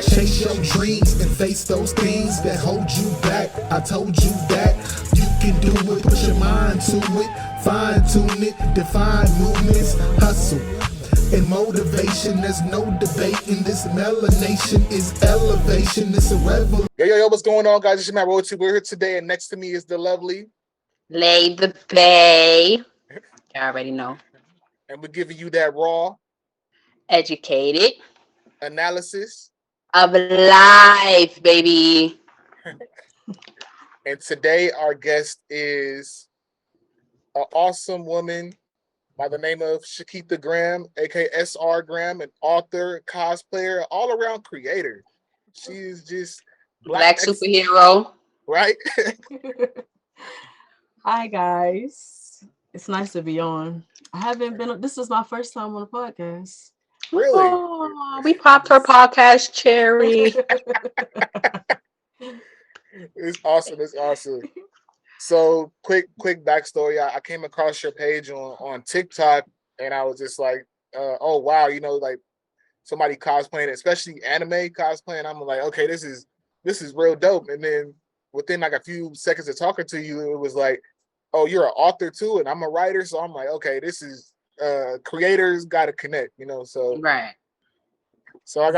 Chase your dreams and face those things that hold you back. I told you that you can do it. Put your mind to it, fine tune it, define movements, hustle and motivation. There's no debate in this melanation. Is elevation. It's a revolution. Yo, what's going on, guys? It's your man Royalty. We're here today, and next to me is the lovely Lay the Bae. You already know. And we're giving you that raw Educated analysis of life, baby. And today our guest is an awesome woman by the name of Shakeitha Graham, aka SR Graham, an author, cosplayer, all around creator. She is just Black superhero. Right? Hi guys. It's nice to be on. I haven't been. This is my first time on a podcast. Really? Oh, we popped her podcast cherry. It's awesome. So quick backstory. I came across your page on TikTok, and I was just like, oh wow, like somebody cosplaying, especially anime cosplaying. I'm like, okay, this is real dope. And then within like a few seconds of talking to you, it was like, oh, you're an author too, and I'm a writer. So I'm like, okay, this is creators got to connect, So Right. So we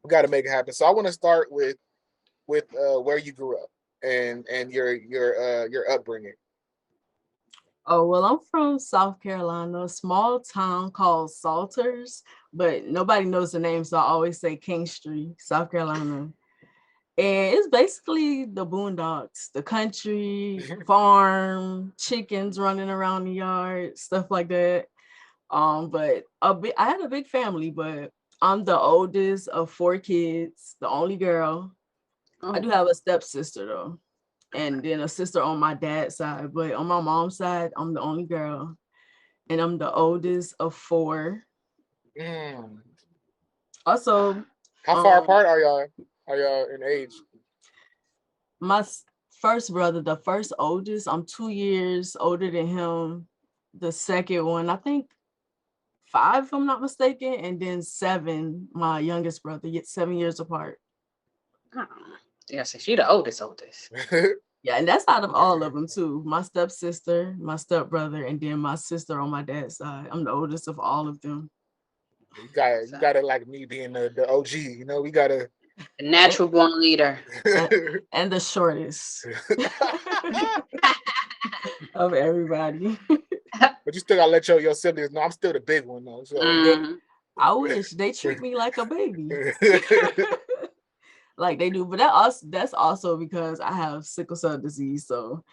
gotta make it happen. So I want to start with where you grew up and your upbringing. Oh, well, I'm from South Carolina, a small town called Salters, but nobody knows the name, so I always say King Street, South Carolina. And it's basically the boondocks, the country, farm, chickens running around the yard, stuff like that. But I had a big family, but I'm the oldest of 4 kids, the only girl. Oh. I do have a stepsister though, and then a sister on my dad's side. But on my mom's side, I'm the only girl, and I'm the oldest of 4. Also, how far apart are y'all? Are y'all in age? My first brother, the first oldest, I'm 2 years older than him. The second one, I think 5, if I'm not mistaken, and then 7, my youngest brother, yet 7 years apart. Oh. Yeah, so she the oldest. Yeah, and that's out of all of them too. My stepsister, my stepbrother, and then my sister on my dad's side. I'm the oldest of all of them. You gotta like me being the OG, we gotta the natural born leader. and the shortest of everybody. But you still gotta let your siblings know I'm still the big one though. So I wish they treat me like a baby. Like they do, but that's also because I have sickle cell disease. So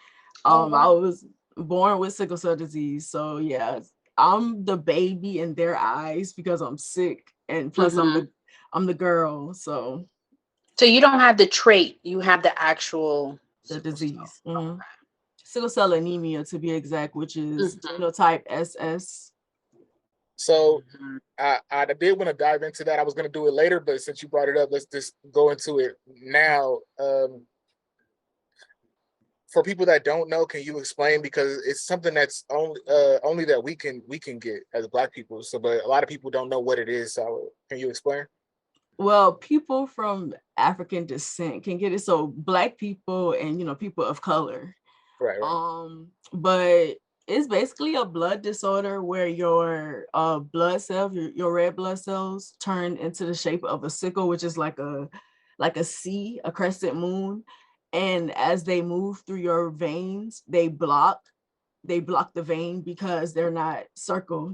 I was born with sickle cell disease. So yeah, I'm the baby in their eyes because I'm sick, and plus I'm the girl. So you don't have the trait, you have the actual disease. Mm-hmm. Sickle cell anemia to be exact, which is phenotype SS. So I did want to dive into that. I was going to do it later, but since you brought it up, let's just go into it now. For people that don't know, can you explain, because it's something that's only that we can get as Black people. So, but a lot of people don't know what it is. So, can you explain? Well, people from African descent can get it. So Black people and people of color. Right. But it's basically a blood disorder where your blood cells, your red blood cells, turn into the shape of a sickle, which is like a C, a crescent moon. And as they move through your veins, they block the vein because they're not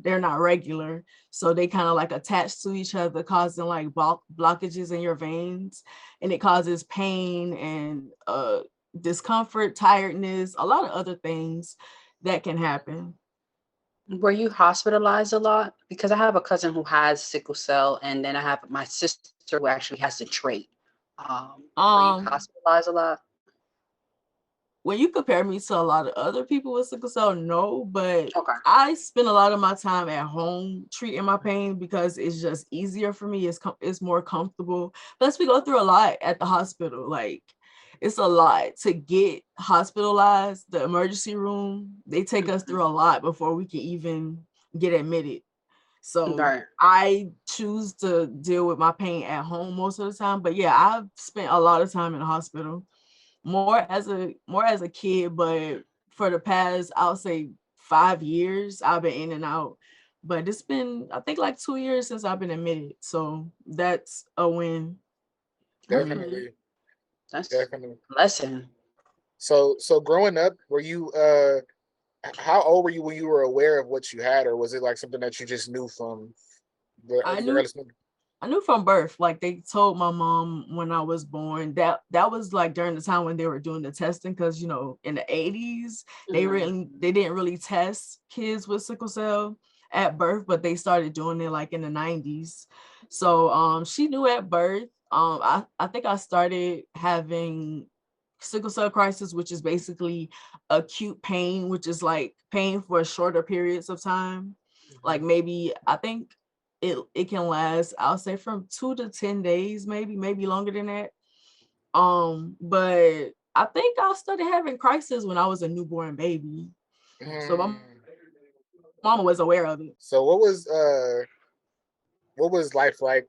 they're not regular. So they kind of like attach to each other, causing like blockages in your veins, and it causes pain and discomfort, tiredness, a lot of other things that can happen. Were you hospitalized a lot? Because I have a cousin who has sickle cell, and then I have my sister who actually has the trait. Were you hospitalized a lot? When you compare me to a lot of other people with sickle cell, no, but I spend a lot of my time at home treating my pain because it's just easier for me. It's more comfortable. Plus, we go through a lot at the hospital. Like, it's a lot to get hospitalized. The emergency room, they take us through a lot before we can even get admitted. So I choose to deal with my pain at home most of the time. But yeah, I've spent a lot of time in the hospital, more as a kid, but for the past, I'll say 5 years, I've been in and out. But it's been, I think, like 2 years since I've been admitted. So that's a win. Definitely. That's Definitely. a lesson. So growing up, were you how old were you when you were aware of what you had, or was it like something that you just knew from the I knew earliest? I knew from birth. Like they told my mom when I was born. That was like during the time when they were doing the testing, because in the 80s they didn't really test kids with sickle cell at birth, but they started doing it like in the 90s. So she knew at birth. I think I started having sickle cell crisis, which is basically acute pain, which is like pain for shorter periods of time. Like maybe I think it can last, I'll say, from 2 to 10 days, maybe longer than that. But I think I started having crisis when I was a newborn baby. So my mama was aware of it. So what was life like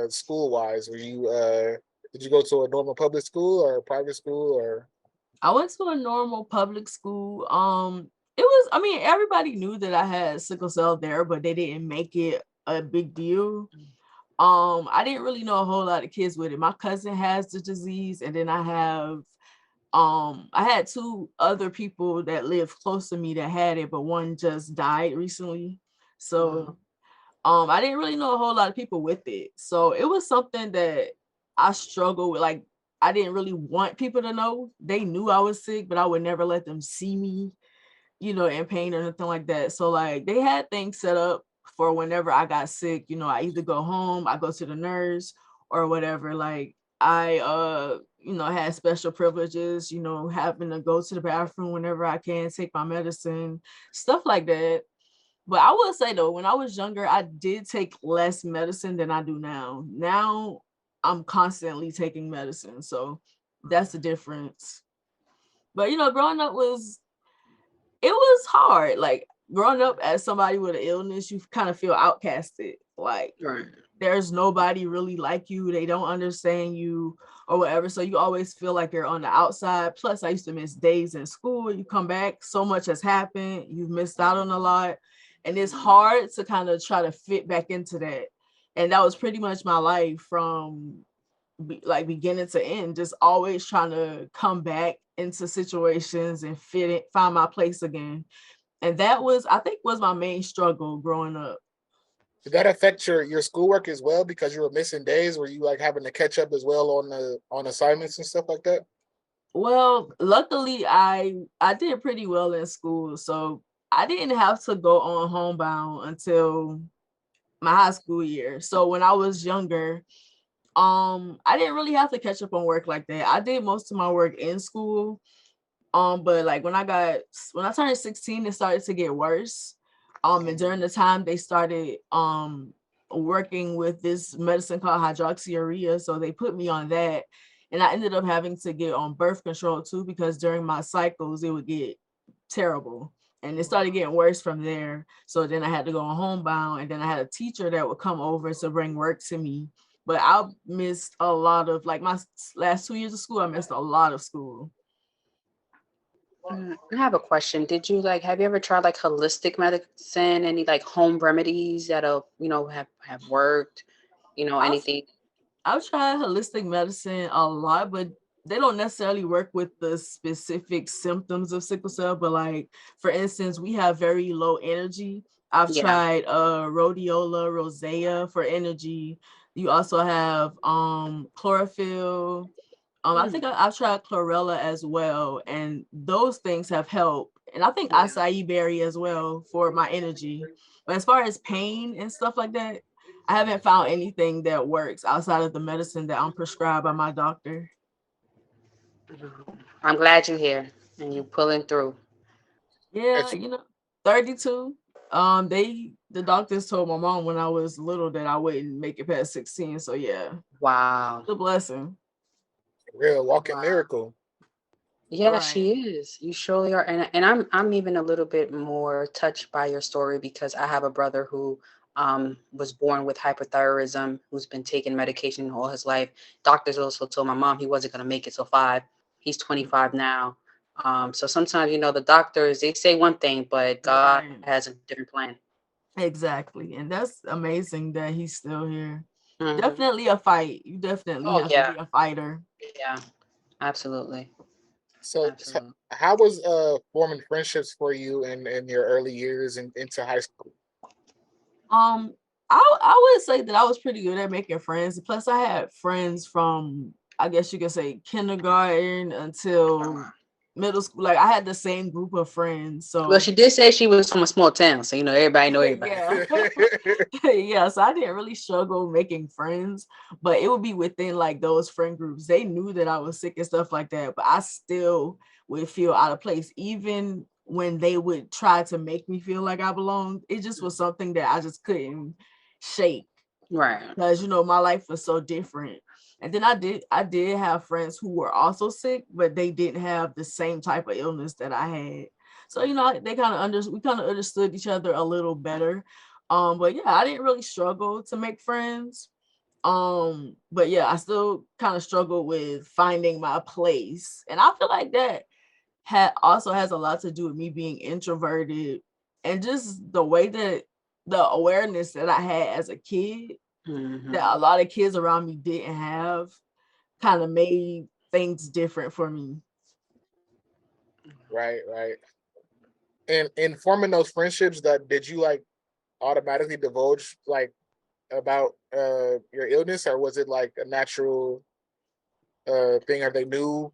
school wise? Were you did you go to a normal public school or a private school, or? I went to a normal public school. It was, I mean, everybody knew that I had sickle cell there, but they didn't make it a big deal. I didn't really know a whole lot of kids with it. My cousin has the disease, and then I had 2 other people that live close to me that had it, but one just died recently. So I didn't really know a whole lot of people with it. So it was something that I struggled with. Like, I didn't really want people to know. They knew I was sick, but I would never let them see me, in pain or nothing like that. So like they had things set up for whenever I got sick, I either go home, I go to the nurse or whatever. Like I had special privileges, having to go to the bathroom whenever I can, take my medicine, stuff like that. But I will say though, when I was younger, I did take less medicine than I do now. Now I'm constantly taking medicine. So that's the difference. But growing up it was hard. Like growing up as somebody with an illness, you kind of feel outcasted. Like there's nobody really like you. They don't understand you or whatever. So you always feel like you're on the outside. Plus, I used to miss days in school. You come back, so much has happened. You've missed out on a lot. And it's hard to kind of try to fit back into that. And that was pretty much my life from like beginning to end, just always trying to come back into situations and find my place again. And that was, I think, was my main struggle growing up. Did that affect your schoolwork as well, because you were missing days? Were you like having to catch up as well on assignments and stuff like that? Well, luckily I did pretty well in school, so I didn't have to go on homebound until my high school year. So when I was younger, I didn't really have to catch up on work like that. I did most of my work in school. But like when I turned 16, it started to get worse. And during the time they started working with this medicine called hydroxyurea. So they put me on that. And I ended up having to get on birth control too, because during my cycles it would get terrible. And it started getting worse from there. So then I had to go on homebound, and then I had a teacher that would come over to bring work to me. But I missed a lot of, like, my last 2 years of school, I missed a lot of school. I have a question. Have you ever tried like holistic medicine, any like home remedies that'll, have worked, anything? I've tried holistic medicine a lot, but they don't necessarily work with the specific symptoms of sickle cell. But like, for instance, we have very low energy. I've tried rhodiola rosea for energy. You also have chlorophyll. I think I've tried chlorella as well, and those things have helped. And I think acai berry as well for my energy. But as far as pain and stuff like that, I haven't found anything that works outside of the medicine that I'm prescribed by my doctor. I'm glad you're here and you're pulling through. Yeah, 32. The doctors told my mom when I was little that I wouldn't make it past 16. So yeah. Wow. It's a blessing. Real walking miracle. Yeah, she is. You surely are. And I'm even a little bit more touched by your story because I have a brother who was born with hyperthyroidism, who's been taking medication all his life. Doctors also told my mom he wasn't going to make it till 5. He's 25 now. So sometimes, the doctors, they say one thing, but God has a different plan. Exactly. And that's amazing that he's still here. Definitely a fight. You definitely have to be a fighter. Yeah, absolutely. So how was forming friendships for you in your early years and into high school? I would say that I was pretty good at making friends. Plus, I had friends from, I guess you could say, kindergarten until middle school. Like, I had the same group of friends. So, well, she did say she was from a small town, so everybody know everybody. Yeah, so I didn't really struggle making friends, but it would be within like those friend groups. They knew that I was sick and stuff like that, but I still would feel out of place, even when they would try to make me feel like I belonged. It just was something that I just couldn't shake, right? Because my life was so different. And then I did have friends who were also sick, but they didn't have the same type of illness that I had. So they kind of we kind of understood each other a little better. But yeah, I didn't really struggle to make friends. But yeah, I still kind of struggled with finding my place, and I feel like that also has a lot to do with me being introverted and just the way that the awareness that I had as a kid that a lot of kids around me didn't have kind of made things different for me. Right. And in forming those friendships, did you like automatically divulge like about your illness, or was it like a natural thing? Are they knew?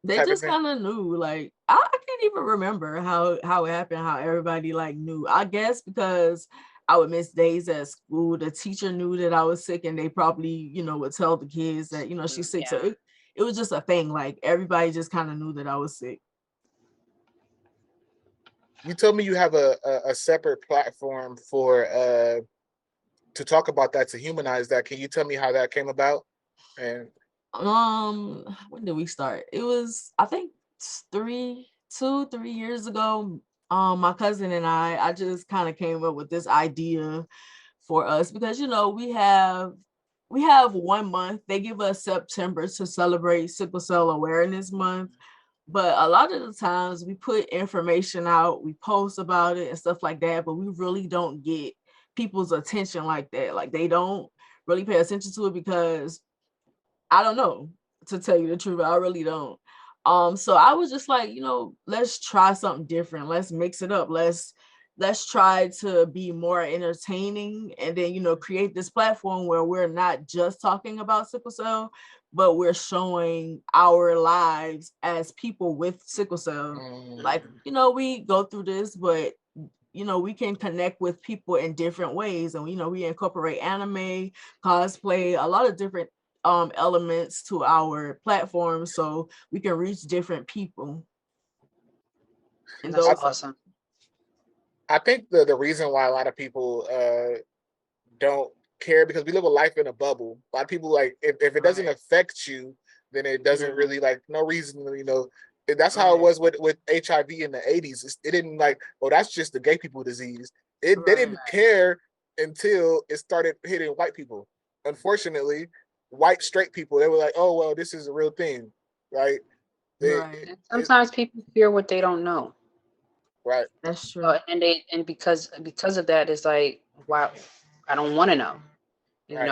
They just kind of knew. Like I can't even remember how it happened, how everybody like knew. I guess because I would miss days at school. The teacher knew that I was sick, and they probably, would tell the kids that, she's sick. So it was just a thing. Like everybody just kind of knew that I was sick. You told me you have a separate platform for to talk about that, to humanize that. Can you tell me how that came about? And when did we start? It was, I think, 3 years ago. My cousin and I just kind of came up with this idea for us because we have 1 month. They give us September to celebrate Sickle Cell Awareness Month. But a lot of the times we put information out, we post about it and stuff like that, but we really don't get people's attention like that. Like they don't really pay attention to it because I don't know, to tell you the truth. I really don't. So I was just like, let's try something different. Let's mix it up. Let's try to be more entertaining, and then, create this platform where we're not just talking about sickle cell, but we're showing our lives as people with sickle cell. Like, we go through this, but we can connect with people in different ways. And we incorporate anime, cosplay, a lot of different elements to our platform so we can reach different people. And that's awesome. I think the reason why a lot of people don't care, because we live a life in a bubble. A lot of people, like, if it doesn't affect you, then it doesn't really, like, no reason, that's how it was with HIV in the 80s. It didn't like, oh, that's just the gay people disease. They didn't care until it started hitting white people. Unfortunately, white straight people, they were like, oh, well, this is a real thing, right? Sometimes people fear what they don't know. Right. That's true. So, and because of that, it's like, wow, I don't want to know.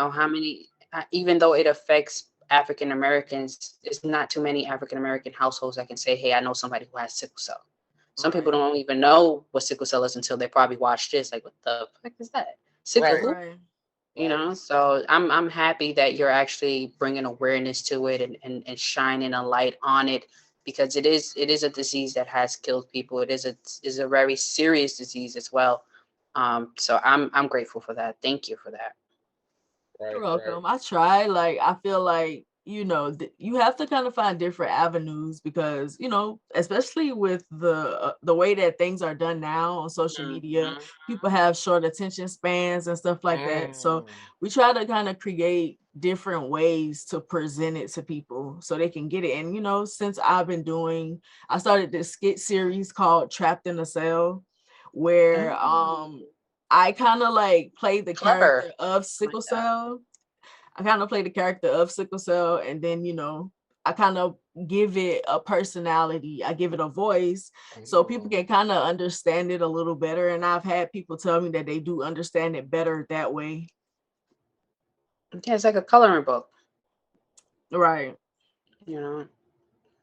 How many, even though it affects African Americans, it's not too many African American households that can say, hey, I know somebody who has sickle cell. Some people don't even know what sickle cell is until they probably watch this. Like, what the fuck is that? Sickle who? So I'm happy that you're actually bringing awareness to it and shining a light on it, because it is a disease that has killed people. It is a very serious disease as well. So I'm grateful for that. Thank you for that. You're welcome. I try. Like, I feel like, you have to kind of find different avenues because, especially with the way that things are done now on social media, people have short attention spans and stuff like that. So we try to kind of create different ways to present it to people so they can get it. And, since I started this skit series called Trapped in a Cell, where I kind of like play the Clever. character of sickle cell. I kind of play the character of sickle cell, and then I kind of give it a personality. I give it a voice, so people can kind of understand it a little better. And I've had people tell me that they do understand it better that way. Yeah, it's like a coloring book. Right.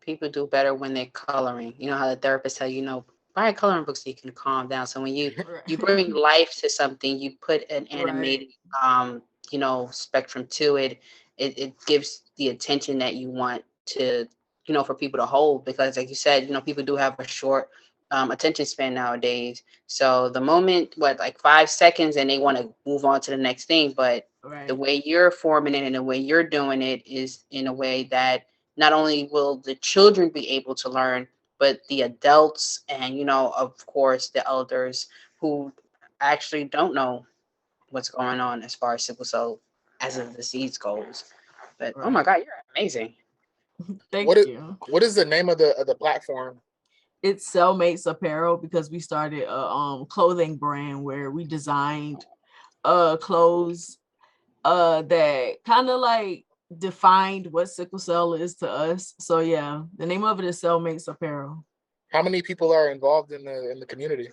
People do better when they're coloring. You know how the therapist tell buy a coloring book so you can calm down. So when you bring life to something, you put an animated spectrum to it. It gives the attention that you want to for people to hold, because like you said, people do have a short attention span nowadays. So the moment, like 5 seconds, and they want to move on to the next thing. But the way you're forming it and the way you're doing it is in a way that not only will the children be able to learn, but the adults and, of course, the elders who actually don't know what's going on as far as sickle cell as a disease goes. But oh my God, you're amazing. Thank you. What is the name of the platform? It's Cellmates Apparel, because we started a clothing brand where we designed clothes that kind of like defined what sickle cell is to us. So yeah, the name of it is Cellmates Apparel. How many people are involved in the community?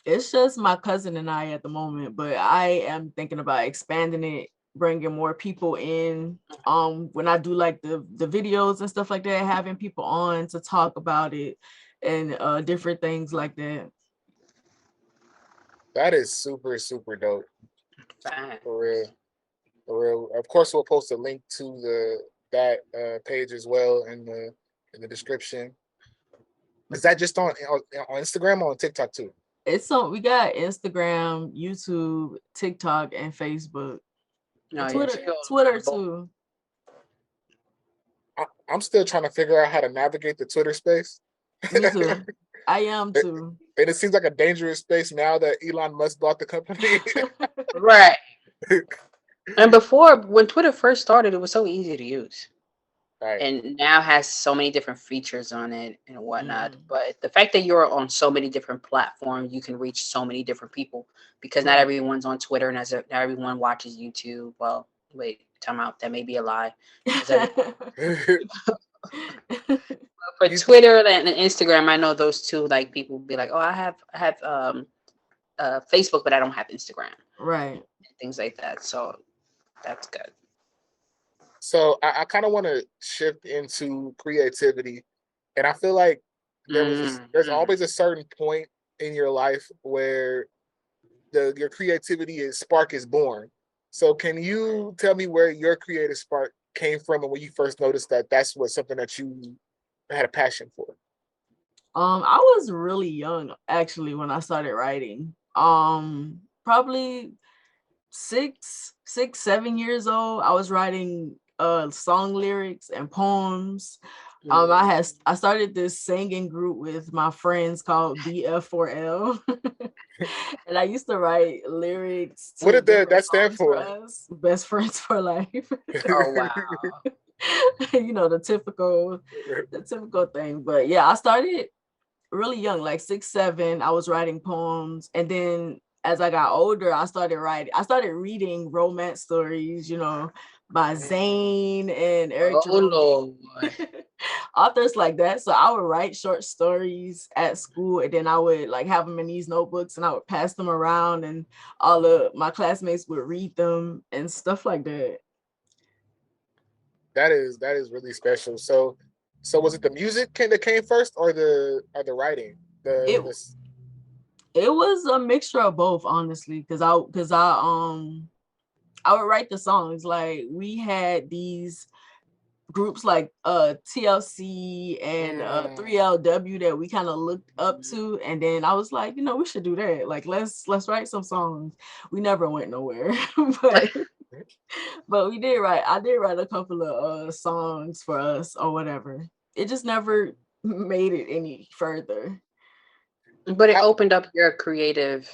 It's just my cousin and I at the moment, but I am thinking about expanding it, bringing more people in. When I do like the videos and stuff like that, having people on to talk about it and different things like that. That is super, super dope. Fine. For real. Of course, we'll post a link to that page as well in the description. Is that just on Instagram or on TikTok too? We got Instagram, YouTube, TikTok, and Facebook. Twitter too. I'm still trying to figure out how to navigate the Twitter space. Me too. I am too. And it seems like a dangerous space now that Elon Musk bought the company. Right. And before, when Twitter first started, it was so easy to use. Right. And now has so many different features on it and whatnot. But the fact that you're on so many different platforms, you can reach so many different people, because not everyone's on Twitter and not everyone watches YouTube. Well, wait, time out. That may be a lie. For Twitter and Instagram, I know those two, like, people be like, oh, I have Facebook, but I don't have Instagram. Right. Things like that. So that's good. So I kind of want to shift into creativity, and I feel like there's always a certain point in your life where your creativity spark is born. So can you tell me where your creative spark came from and when you first noticed that that's something that you had a passion for? I was really young actually when I started writing. Probably 7 years old. I was writing song lyrics and poems. I started this singing group with my friends called BF4L. And I used to write lyrics to what did that stand for? Us, Best Friends for Life. Oh wow. The typical thing. But yeah, I started really young, like 6, 7. I was writing poems, and then as I got older, I started reading romance stories, by Zane and Eric Jerome. Authors like that. So I would write short stories at school, and then I would like have them in these notebooks, and I would pass them around, and all of my classmates would read them and stuff like that. That is really special. So was it the music that came first, or the writing? It was a mixture of both, honestly, because I would write the songs. Like, we had these groups like TLC and 3LW that we kind of looked up to, and then I was like, we should do that. Like, let's write some songs. We never went nowhere, but we did write. I did write a couple of songs for us or whatever. It just never made it any further. But it opened up your creative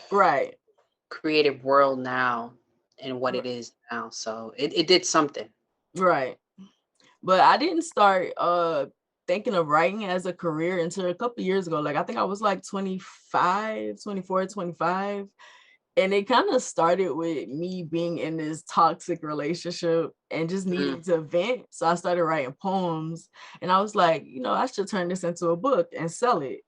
world now and what it is now. So it did something. Right. But I didn't start thinking of writing as a career until a couple of years ago. Like, I think I was like 25, 24, 25. And it kind of started with me being in this toxic relationship and just needing to vent. So I started writing poems, and I was like, I should turn this into a book and sell it.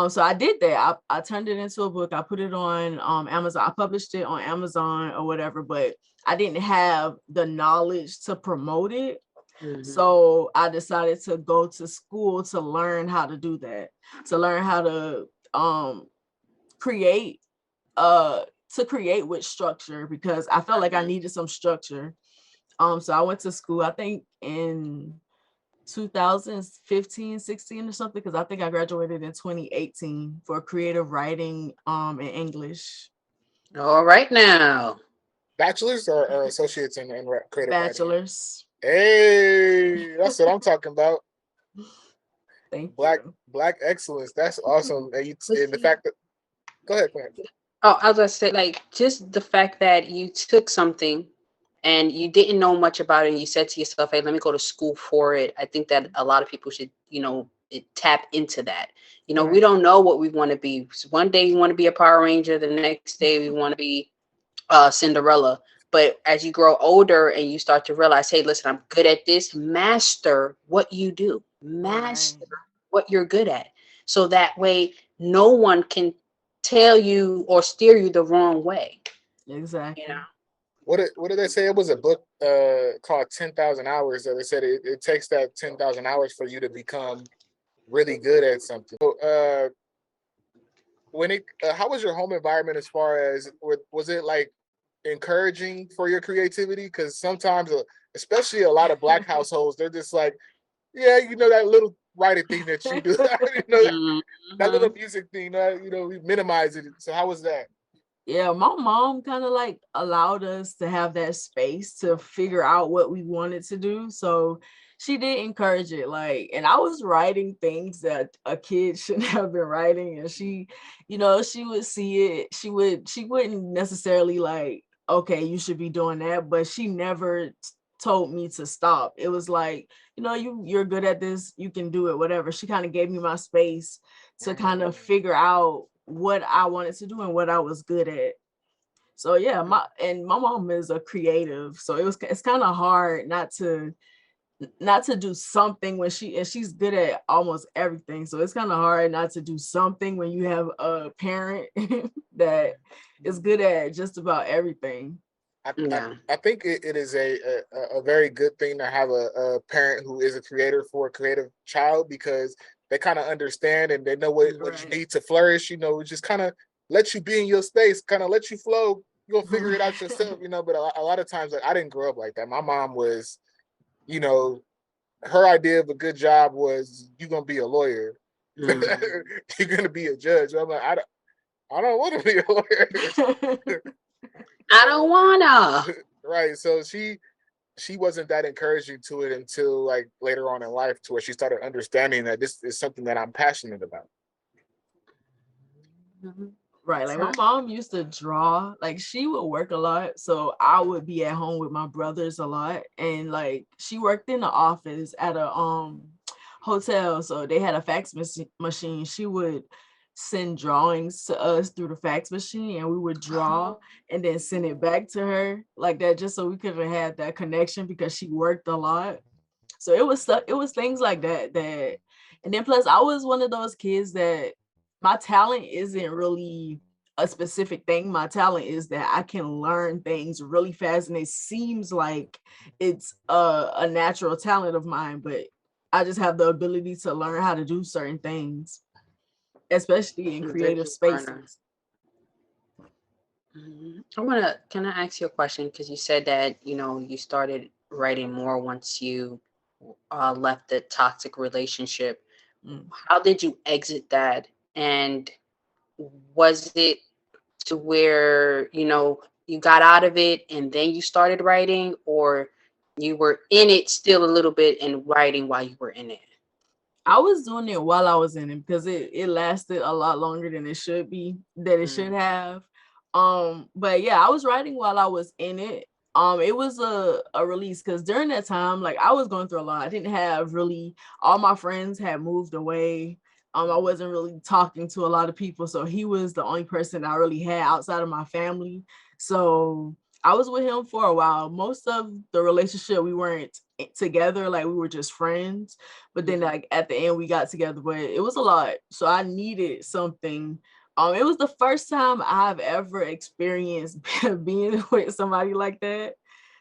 So I did that. I turned it into a book. I put it on Amazon. I published it on Amazon or whatever, but I didn't have the knowledge to promote it. So I decided to go to school to learn how to do that, to learn how to create with structure, because I felt like I needed some structure. So I went to school, I think in 2015, 16 or something, because I think I graduated in 2018 for creative writing in English. All right now. Bachelor's or associates in creative writing? Bachelor's. Hey, that's what I'm talking about. Thank Black you. Black excellence. That's awesome. And the fact that go ahead. Oh, I was gonna say, like, just the fact that you took something and you didn't know much about it, and you said to yourself, "Hey, let me go to school for it." I think that a lot of people should, tap into that. We don't know what we want to be. One day we want to be a Power Ranger, the next day we want to be Cinderella. But as you grow older and you start to realize, hey, listen, I'm good at this. Master what you do. Master what you're good at, so that way no one can tell you or steer you the wrong way. Exactly. What did they say? It was a book called 10,000 Hours. That they said it takes that 10,000 hours for you to become really good at something. So, how was your home environment as far as was it like encouraging for your creativity? Because sometimes, especially a lot of Black households, they're just like, yeah, that little writing thing that you do, that little music thing, we minimize it. So how was that? Yeah, my mom kind of like allowed us to have that space to figure out what we wanted to do. So she did encourage it. Like, and I was writing things that a kid shouldn't have been writing. And she would see it. She wouldn't necessarily like, okay, you should be doing that. But she never told me to stop. It was like, you're good at this, you can do it, whatever. She kind of gave me my space to kind of figure out what I wanted to do and what I was good at. So yeah, my mom is a creative, so it's kind of hard not to do something when she's good at almost everything. So it's kind of hard not to do something when you have a parent that is good at just about everything. I think it is a very good thing to have a parent who is a creator for a creative child, because they kind of understand and they know what you need to flourish. Just kind of let you be in your space, kind of let you flow. You'll figure it out yourself. But a lot of times, like, I didn't grow up like that. My mom was, her idea of a good job was you're gonna be a lawyer, you're gonna be a judge. I'm like, I don't want to be a lawyer. I don't wanna. Right. So she wasn't that encouraging to it until like later on in life, to where she started understanding that this is something that I'm passionate about. Right. Like my mom used to draw, like she would work a lot. So I would be at home with my brothers a lot. And like she worked in the office at a hotel. So they had a fax machine. She would send drawings to us through the fax machine, and we would draw and then send it back to her like that, just so we could have had that connection, because she worked a lot. So it was things like that. And then plus I was one of those kids that my talent isn't really a specific thing. My talent is that I can learn things really fast, and it seems like it's a natural talent of mine, but I just have the ability to learn how to do certain things, especially in creative spaces. Can I ask you a question? Because you said that, you started writing more once you left the toxic relationship. How did you exit that? And was it to where, you got out of it and then you started writing, or you were in it still a little bit and writing while you were in it? I was doing it while I was in it, because it lasted a lot longer than it should have. But yeah, I was writing while I was in it. It was a release, because during that time, like, I was going through a lot. I didn't have really, all my friends had moved away. I wasn't really talking to a lot of people, so he was the only person I really had outside of my family. So I was with him for a while. Most of the relationship, we weren't together, like we were just friends. But then, like at the end, we got together. But it was a lot, so I needed something. It was the first time I've ever experienced being with somebody like that.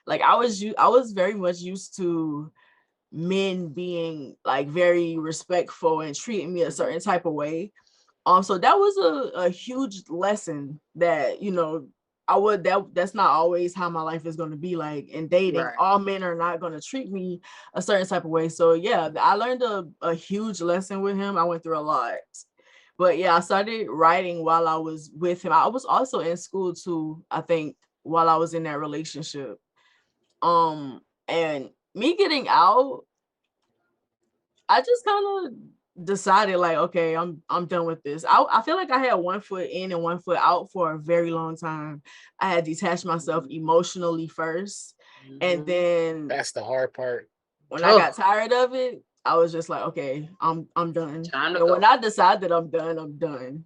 Like I was very much used to men being like very respectful and treating me a certain type of way. So that was a huge lesson that, you know, that's not always how my life is going to be like in dating. Right. All men are not going to treat me a certain type of way. So yeah, I learned a huge lesson with him. I went through a lot. But yeah, I started writing while I was with him. I was also in school too, I think, while I was in that relationship. And me getting out, I just kind of decided like, okay, I'm done with this. I feel like I had one foot in and one foot out for a very long time. I had detached myself emotionally first, and then That's the hard part. when I got tired of it, I was just like, okay, I'm done. Time to And go. when I decide that I'm done, I'm done.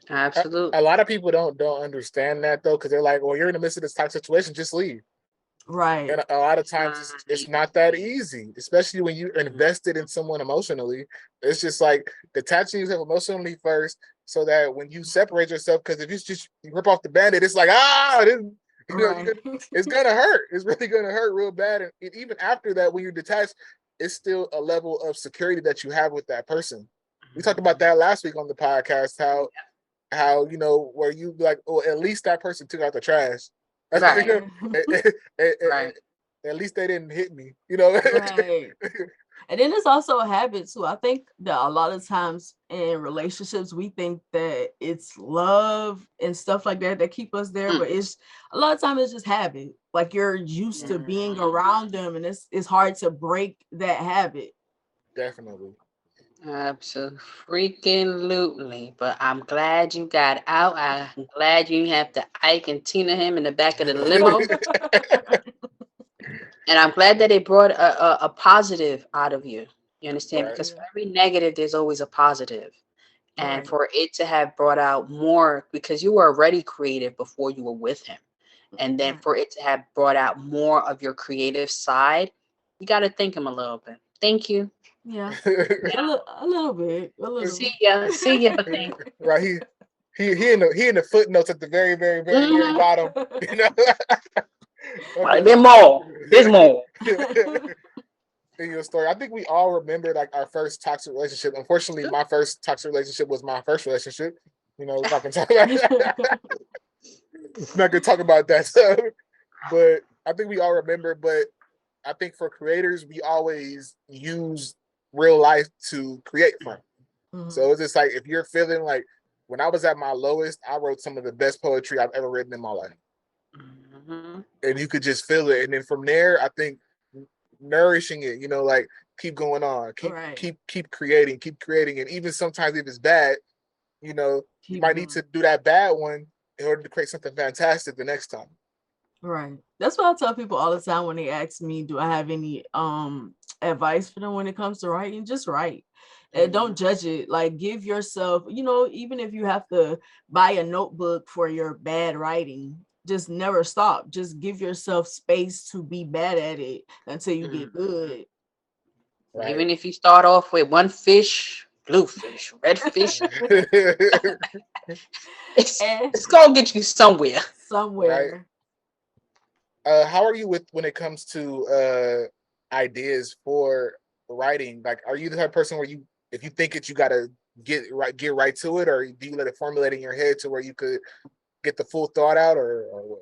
Absolutely. A lot of people don't understand that though, because they're like, well, you're in the midst of this type situation, just leave. Right. And a lot of times it's not that easy, especially when you're invested in someone emotionally. It's just like detaching yourself emotionally first, so that when you separate yourself, because if you rip off the band-aid, it's like, Right. it's gonna hurt. It's really gonna hurt real bad. And even after that, when you're detached, it's still a level of security that you have with that person. We talked about that last week on the podcast, how you know, where you like, well, at least that person took out the trash. Right. Right. At least they didn't hit me, you know. Right. And then it's also a habit too. I think that a lot of times in relationships, we think that it's love and stuff like that that keep us there, but it's a lot of times it's just habit. Like you're used to being around them, and it's hard to break that habit. Definitely. Absolutely. But I'm glad you got out. I'm glad you have to Ike and Tina him in the back of the limo. And I'm glad that it brought a positive out of you. You understand? Right. Because for every negative, there's always a positive. And Right. for it to have brought out more, because you were already creative before you were with him. And then for it to have brought out more of your creative side, you got to thank him a little bit. Thank you. Yeah. A little bit. A little. See ya, but thank you. Right. He in the footnotes at the very, very, very, very bottom. You know. Right, there's more. In your story, I think we all remember like our first toxic relationship. Unfortunately, my first toxic relationship was my first relationship. You know, we're not gonna talk about that. Not gonna talk about that. So, but I think we all remember. But I think for creators, we always use real life to create from. So it's just like if you're feeling like when I was at my lowest, I wrote some of the best poetry I've ever written in my life. And you could just feel it. And then from there, I think nourishing it, you know, like keep going on, keep creating. And even sometimes if it's bad, you know, you might need to do that bad one in order to create something fantastic the next time. Right. That's what I tell people all the time when they ask me, do I have any advice for them when it comes to writing? Just write. And don't judge it. Like give yourself, you know, even if you have to buy a notebook for your bad writing, just never stop. Just give yourself space to be bad at it until you get good. Right. Even if you start off with one fish, blue fish, red fish, it's gonna get you somewhere. Somewhere. Right. How are you with when it comes to ideas for writing? Like, are you the type of person where you, if you think it, you gotta get right to it, or do you let it formulate in your head to where you could get the full thought out, or what?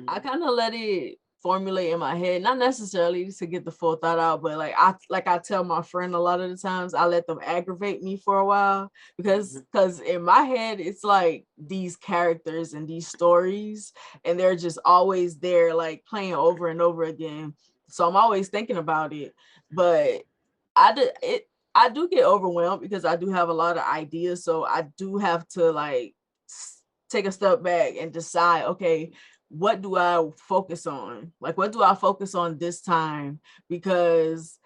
I kind of let it formulate in my head, not necessarily to get the full thought out, but I tell my friend a lot of the times I let them aggravate me for a while because in my head it's like these characters and these stories and they're just always there like playing over and over again. So I'm always thinking about it, but I do get overwhelmed because I do have a lot of ideas. So I do have to like take a step back and decide, okay, what do I focus on? Like, what do I focus on this time? Because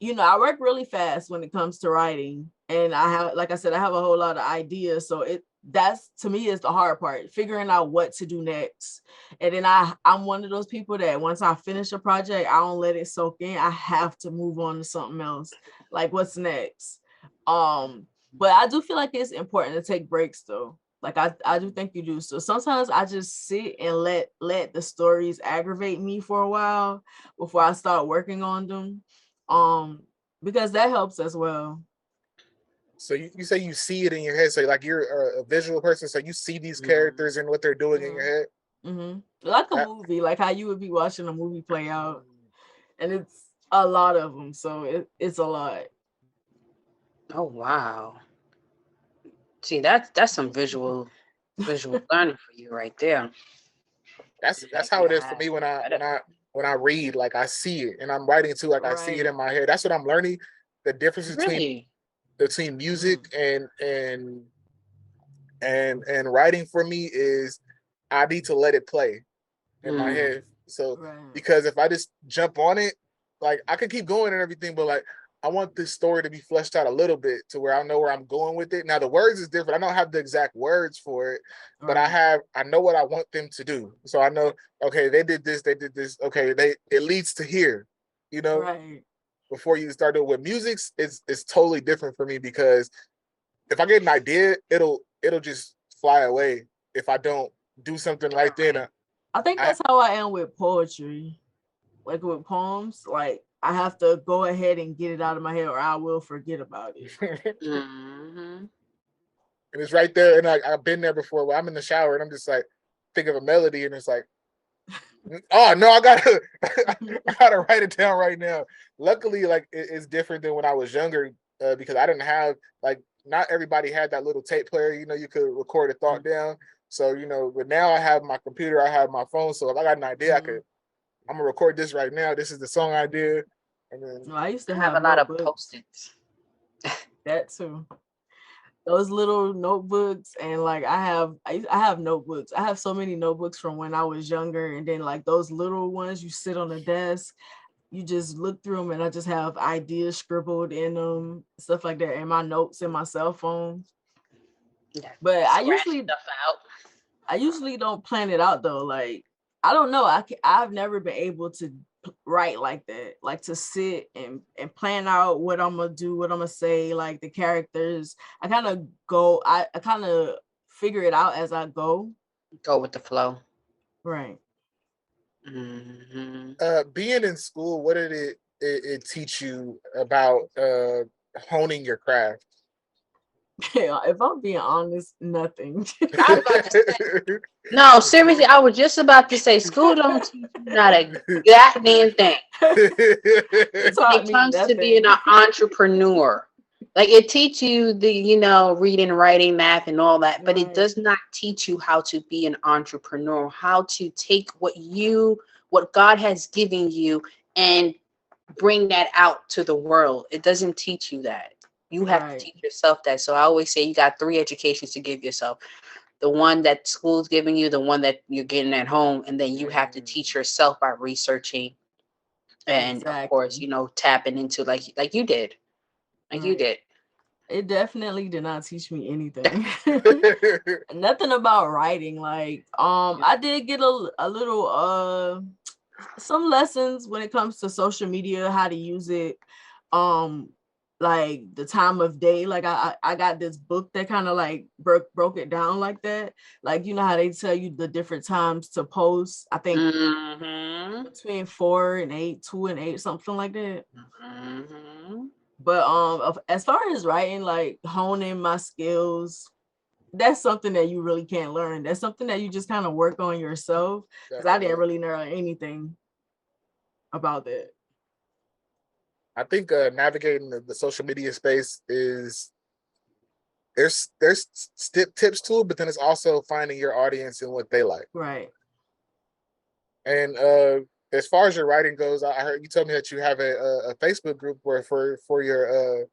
I work really fast when it comes to writing, and I have, like I said, I have a whole lot of ideas. So that's to me is the hard part, figuring out what to do next. And then I'm one of those people that once I finish a project, I don't let it soak in. I have to move on to something else. Like what's next? But I do feel like it's important to take breaks though. Like I do think you do. So sometimes I just sit and let the stories aggravate me for a while before I start working on them. Because that helps as well. So you say you see it in your head. So like you're a visual person, so you see these characters and what they're doing in your head. Like a movie, like how you would be watching a movie play out, and it's a lot of them, so it's a lot. Oh wow. See, that's some visual learning for you right there. That's Like, how it is for yeah, me when I I when don't- I when I read. Like I see it, and I'm writing too. Like I see it Right. in my head. That's what I'm learning. The difference really. between music and writing for me is I need to let it play in my Mm. head. So Right. because if I just jump on it, like I could keep going and everything, but like I want this story to be fleshed out a little bit to where I know where I'm going with it. Now the words is different. I don't have the exact words for it, but Right. I know what I want them to do. So I know, okay, they did this, okay, it leads to here, you know, Right. before you start doing with music, it's totally different for me because if I get an idea, it'll just fly away if I don't do something right then. Right. I think I that's how I am with poetry. Like with poems, like I have to go ahead and get it out of my head or I will forget about it. Mm-hmm. and it's right there. And I've been there before where I'm in the shower and I'm just like, think of a melody and it's like, oh no, I gotta write it down right now. Luckily, like it's different than when I was younger because I didn't have like not everybody had that little tape player. You know, you could record a thought down. So but now I have my computer, I have my phone. So if I got an idea, I'm gonna record this right now. This is the song idea, and then No, I used to I have have a lot of notebooks. post-its. That too. Those little notebooks, and like I have notebooks. I have so many notebooks from when I was younger, and then like those little ones you sit on the desk, you just look through them, and I just have ideas scribbled in them, stuff like that, and my notes in my cell phone. Yeah. But Scratch stuff out. I usually don't plan it out though. Like I don't know. I've never been able to write like that. Like to sit and plan out what I'm gonna do, what I'm gonna say, like the characters. I kind of go. I kind of figure it out as I go. Go with the flow. Right. Mm-hmm. being in school, what did it teach you about honing your craft? Yeah, if I'm being honest, nothing. I was about to say, no, seriously, I was just about to say, school don't teach you not a goddamn thing It when taught it me comes to being nothing. an entrepreneur. Like it teach you the, reading, writing, math, and all that, but it Right. does not teach you how to be an entrepreneur, how to take what God has given you and bring that out to the world. It doesn't teach you that. You have to Right. teach yourself that. So I always say you got three educations to give yourself: the one that school's giving you, the one that you're getting at home, and then you have to teach yourself by researching and, of course, Exactly. tapping into like you did, like you Right. did. It definitely did not teach me anything. Nothing about writing. Like, I did get a little some lessons when it comes to social media, how to use it, um, like the time of day. Like I got this book that kind of like broke it down like that. Like you know how they tell you the different times to post. I think Mm-hmm. between 4 and 8, 2 and 8, something like that. Mm-hmm. But as far as writing, like honing my skills, that's something that you really can't learn. That's something that you just kind of work on yourself. Because I didn't Definitely. really know anything about that. I think navigating the social media space is there's tips to it, but then it's also finding your audience and what they like. Right. And as far as your writing goes, I heard you told me that you have a Facebook group where for your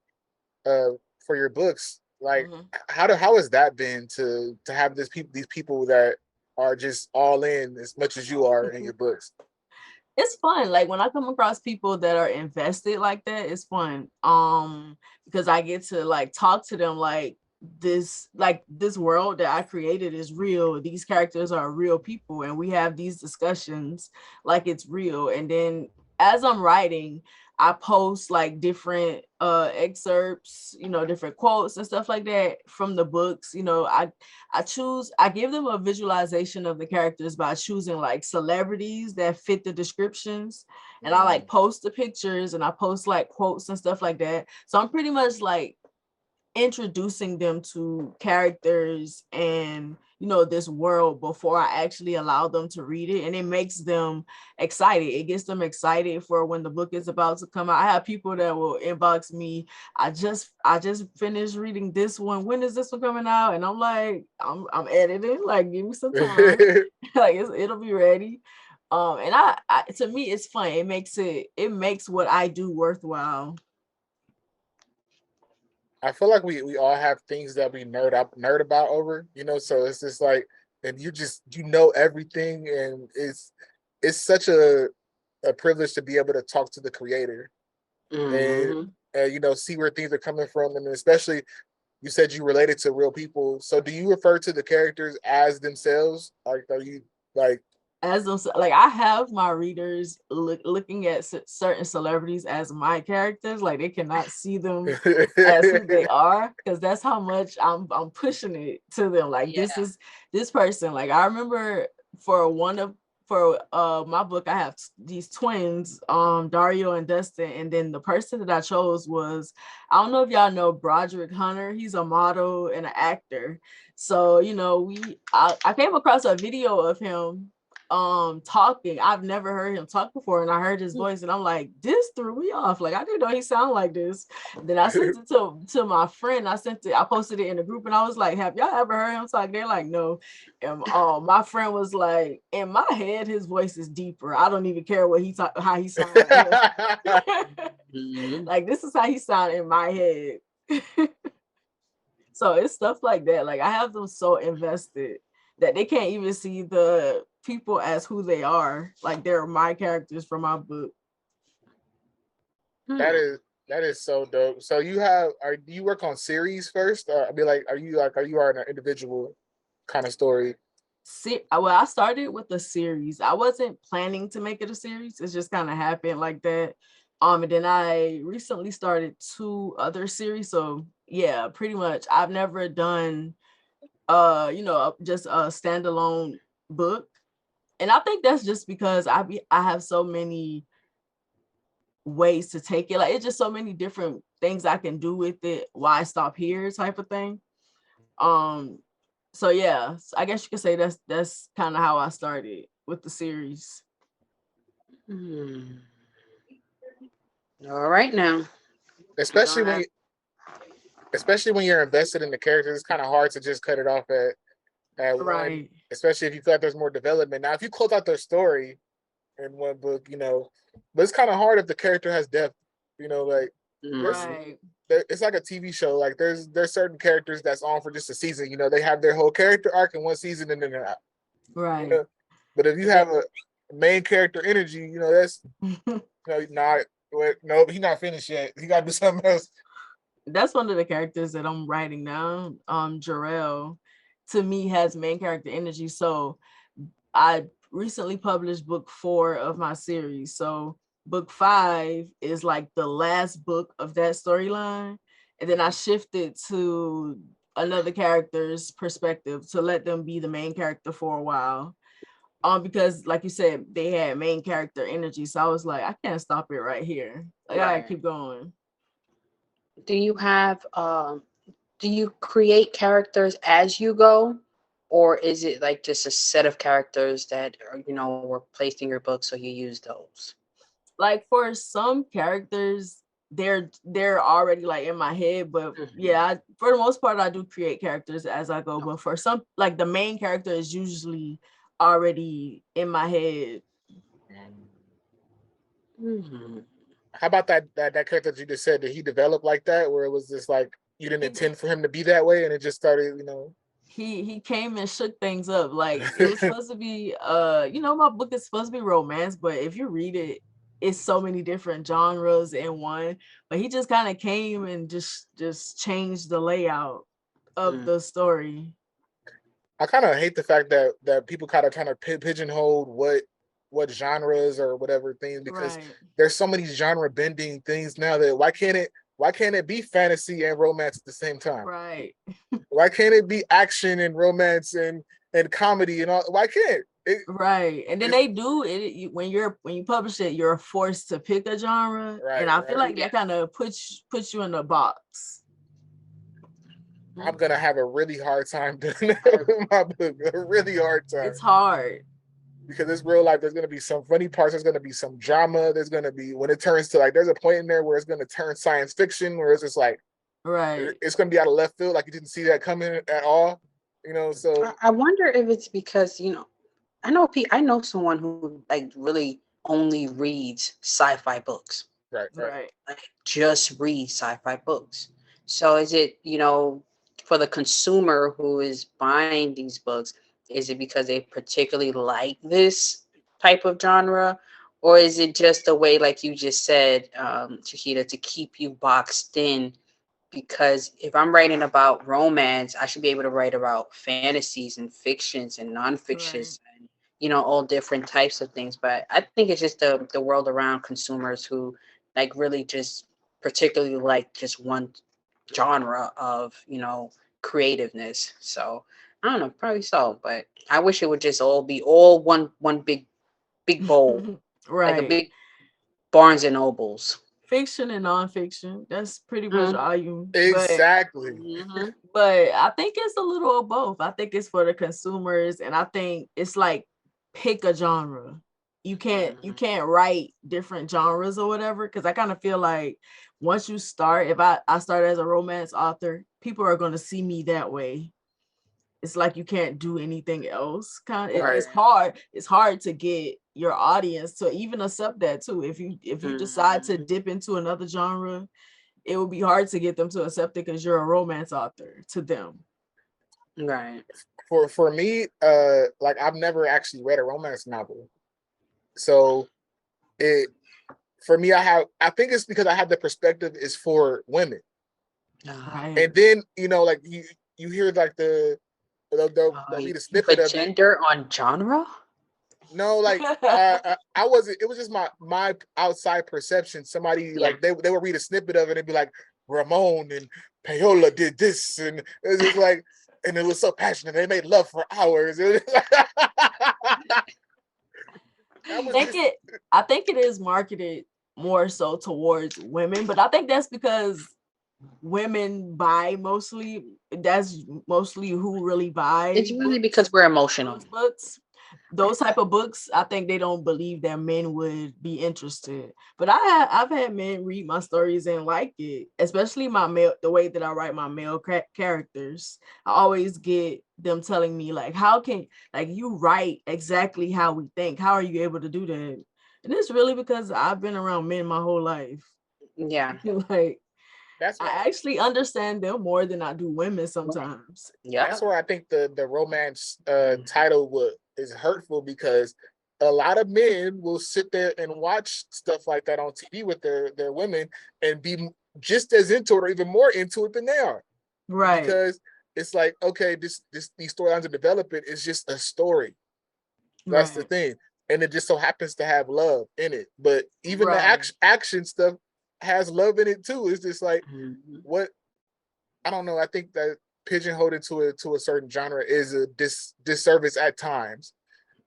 books. Like Mhm. how has that been to have these people that are just all in as much as you are in your books? It's fun. Like when I come across people that are invested like that, it's fun. Because I get to like talk to them like this world that I created is real. These characters are real people, and we have these discussions like it's real. And then as I'm writing, I post like different excerpts, different quotes and stuff like that from the books. I give them a visualization of the characters by choosing like celebrities that fit the descriptions, and I like post the pictures and I post like quotes and stuff like that. So I'm pretty much like introducing them to characters and this world before I actually allow them to read it, and it makes them excited. It gets them excited for when the book is about to come out. I have people that will inbox me, I just finished reading this one, when is this one coming out? And I'm like, I'm editing, like give me some time. Like it'll be ready. And I to me it's fun. It makes what I do worthwhile. I feel like we all have things that we nerd about over, so it's just like, and you know everything, and it's such a privilege to be able to talk to the creator and see where things are coming from, and especially you said you related to real people. So do you refer to the characters as themselves? Like, are you like as those, like I have my readers looking at certain celebrities as my characters, like they cannot see them as who they are, because that's how much I'm pushing it to them. Like this is this person. Like I remember for my book, I have these twins, Dario and Dustin, and then the person that I chose was, I don't know if y'all know Broderick Hunter. He's a model and an actor. So I came across a video of him talking. I've never heard him talk before, and I heard his voice and I'm like, this threw me off. Like I didn't know he sounded like this. Then I sent it to my friend. I posted it in the group and I was like, have y'all ever heard him talk? They're like, no. And my friend was like, in my head his voice is deeper. I don't even care what how he sounds. Like this is how he sound in my head. So it's stuff like that. Like I have them so invested that they can't even see the people as who they are. Like they're my characters from my book. That is so dope. So do you work on series first? I mean, like, are you an individual kind of story? Well, I started with a series. I wasn't planning to make it a series. It just kind of happened like that. And then I recently started 2 other series. So yeah, pretty much I've never done just a standalone book. And I think that's just because I have so many ways to take it. Like it's just so many different things I can do with it. Why stop here type of thing. So yeah, I guess you could say that's kind of how I started with the series. All right now. Especially when you're invested in the characters, it's kind of hard to just cut it off at Right. one, especially if you feel like there's more development. Now, if you close out their story in one book, but it's kind of hard if the character has depth, like Right. it's like a TV show. Like there's certain characters that's on for just a season. They have their whole character arc in one season and then they're out. Right. But if you have a main character energy, that's not. No, he's not finished yet. He got to do something else. That's one of the characters that I'm writing now. R.E.A.L to me has main character energy. So I recently published book 4 of my series. So book 5 is like the last book of that storyline. And then I shifted to another character's perspective to let them be the main character for a while. Because like you said, they had main character energy. So I was like, I can't stop it right here. I gotta keep going. Do you create characters as you go, or is it like just a set of characters that were placed in your book, so you use those? Like for some characters, they're already like in my head, but yeah, for the most part, I do create characters as I go. But for some, like the main character is usually already in my head. How about that character that you just said? Did he develop like that, where it was just like you didn't intend for him to be that way, and it just started, he came and shook things up. Like it was supposed to be my book is supposed to be romance, but if you read it, it's so many different genres in one. But he just kind of came and just changed the layout of the story. I kind of hate the fact that people kind of pigeonhole what genres or whatever things, because there's so many genre bending things now that why can't it be fantasy and romance at the same time? Right. Why can't it be action and romance and comedy and all? Why can't it? Right. And then they do it when you publish it, you're forced to pick a genre. Right, and I feel like that kind of puts you in a box. I'm gonna have a really hard time doing that with my book. A really hard time. It's hard. Because it's real life. There's gonna be some funny parts. There's gonna be some drama. There's gonna be when it turns to like. There's a point in there where it's gonna turn science fiction, where it's just like, it's gonna be out of left field. Like you didn't see that coming at all. So I wonder if it's because I know someone who like really only reads sci-fi books. Right. Like just read sci-fi books. So is it for the consumer who is buying these books? Is it because they particularly like this type of genre? Or is it just a way, like you just said, Shakeitha, to keep you boxed in? Because if I'm writing about romance, I should be able to write about fantasies and fictions and non-fictions and, all different types of things. But I think it's just the world around consumers who like really just particularly like just one genre of, creativeness. So I don't know, probably so, but I wish it would just all be all one big bowl, like a big Barnes and Nobles. Fiction and nonfiction. That's pretty much all you. Exactly. But I think it's a little of both. I think it's for the consumers, and I think it's like pick a genre. You can't write different genres or whatever, because I kind of feel like once you start, if I start as a romance author, people are going to see me that way. It's like you can't do anything else. It's hard to get your audience to even accept that too. If you decide to dip into another genre, it would be hard to get them to accept it because you're a romance author to them. Right. For me, like I've never actually read a romance novel. So for me, I think it's because I have the perspective is for women. And then, like you hear like they'll read a snippet of gender on genre. No, like I wasn't. It was just my outside perception. Somebody like they would read a snippet of it and be like, Ramon and Paola did this, and it was just like, and it was so passionate. They made love for hours. I think it is marketed more so towards women, but I think that's because women buy mostly. That's mostly who really buy. It's really because we're emotional. Those type of books, I think they don't believe that men would be interested. But I've had men read my stories and like it, especially the way that I write my male characters. I always get them telling me like, how can you write exactly how we think? How are you able to do that? And it's really because I've been around men my whole life. Yeah. I actually understand them more than I do women sometimes. Yeah. That's where I think the romance title is hurtful, because a lot of men will sit there and watch stuff like that on TV with their women and be just as into it or even more into it than they are. Right. Because it's like, okay, these storylines are developing. It's just a story. That's the thing. And it just so happens to have love in it. But even the action stuff has love in it too. It's just like, what? I don't know. I think that pigeonholed into a certain genre is a disservice at times.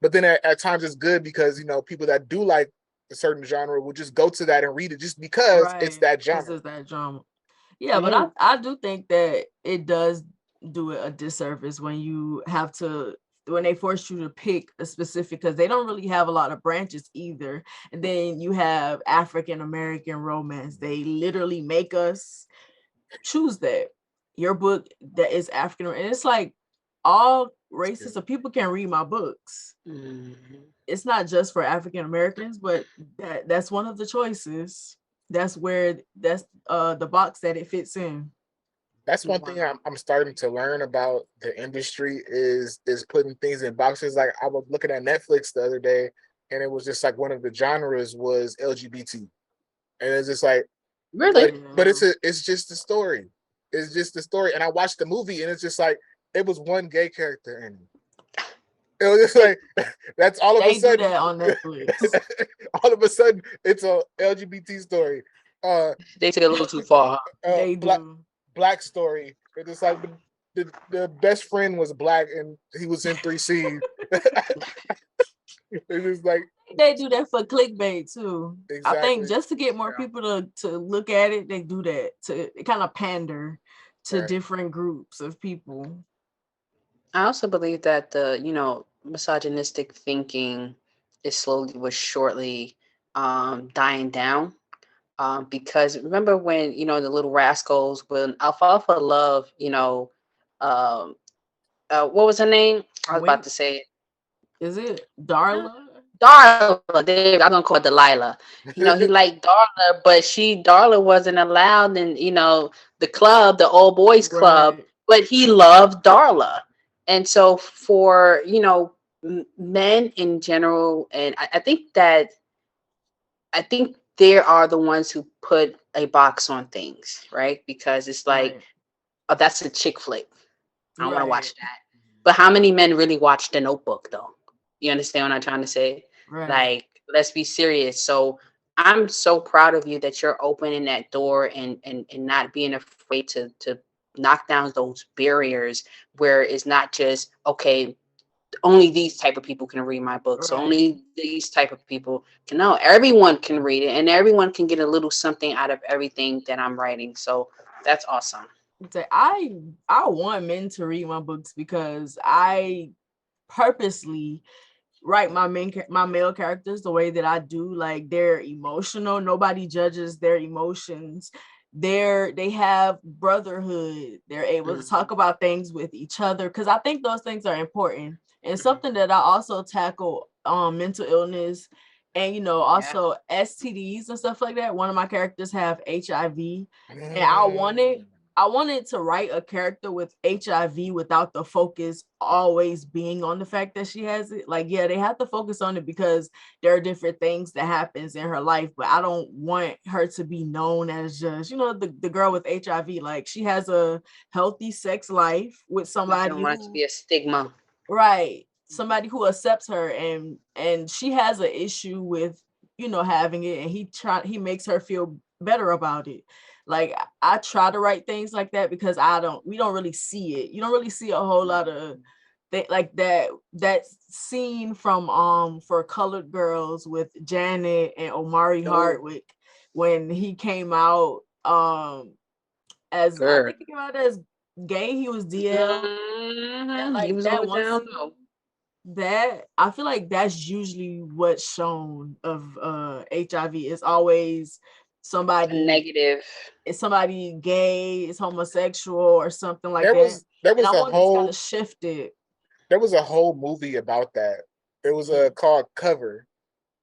But then at times it's good, because people that do like a certain genre will just go to that and read it just because it's that genre. Yeah, but I do think that it does do it a disservice when you have to, when they force you to pick a specific, because they don't really have a lot of branches either. And then you have African American romance. They literally make us choose that. Your book that is African, and it's like all races of people can read my books. It's not just for African Americans, but that's one of the choices. That's the box that it fits in. That's one thing I'm starting to learn about the industry is putting things in boxes. Like I was looking at Netflix the other day, and it was just like one of the genres was LGBT, and it's just like, Really? but it's just the story. It's just the story, and I watched the movie, and it's just like it was one gay character in it. It was just like that's all of a They do sudden. that on Netflix. All of a sudden, it's a LGBT story. They took it a little too far. They Black do. black story. It's just like the best friend was black and he was in 3C. It's just like They do that for clickbait too. I think exactly just to get more people to look at it, they do that to kind of pander to right. different groups of people. I also believe that the, misogynistic thinking is slowly but surely dying down. Because remember when, the little rascals, when Alfalfa Love, um, what was her name? I was about Wait, to say it. is it Darla? Darla. I'm gonna call it Delilah. He liked Darla, but Darla wasn't allowed in, the club, the old boys club, Right, but he loved Darla. And so for, men in general, and I think they are the ones who put a box on things, right? Because it's like, right, oh, that's a chick flick. I don't want to right, watch that. But how many men really watch The Notebook, though? You understand what I'm trying to say? right. Like, let's be serious. So I'm so proud of you that you're opening that door and not being afraid to knock down those barriers where it's not just, okay, only these type of people can read my books. Right. Only these type of people can know. Everyone can read it, and everyone can get a little something out of everything that I'm writing. So that's awesome. Say I want men to read my books because I purposely write my male characters the way that I do. Like they're emotional. Nobody judges their emotions. They have brotherhood. They're able to talk about things with each other because I think those things are important. And something that I also tackle mental illness and Yeah. also STDs and stuff like that. One of my characters have HIV and I wanted to write a character with HIV without the focus always being on the fact that she has it. Like, yeah, they have to focus on it because there are different things that happens in her life, but I don't want her to be known as just, the girl with HIV. Like, she has a healthy sex life with But you don't somebody want it to who, be a stigma. right, somebody who accepts her, and she has an issue with, having it, and he makes her feel better about it. Like I try to write things like that because we don't really see it. You don't really see a whole lot of like that scene from For Colored Girls with Janet and Omari Oh, Hardwick when he came out as, I girl. think he came out as gay. He was DL, and He like was that going one down scene, low. that I feel like that's usually what's shown of HIV. It's always A somebody, negative. it's somebody gay, is homosexual or something like there that. was there And was I a wanted to kind whole of shift it. there was a whole movie about that. It was called Cover.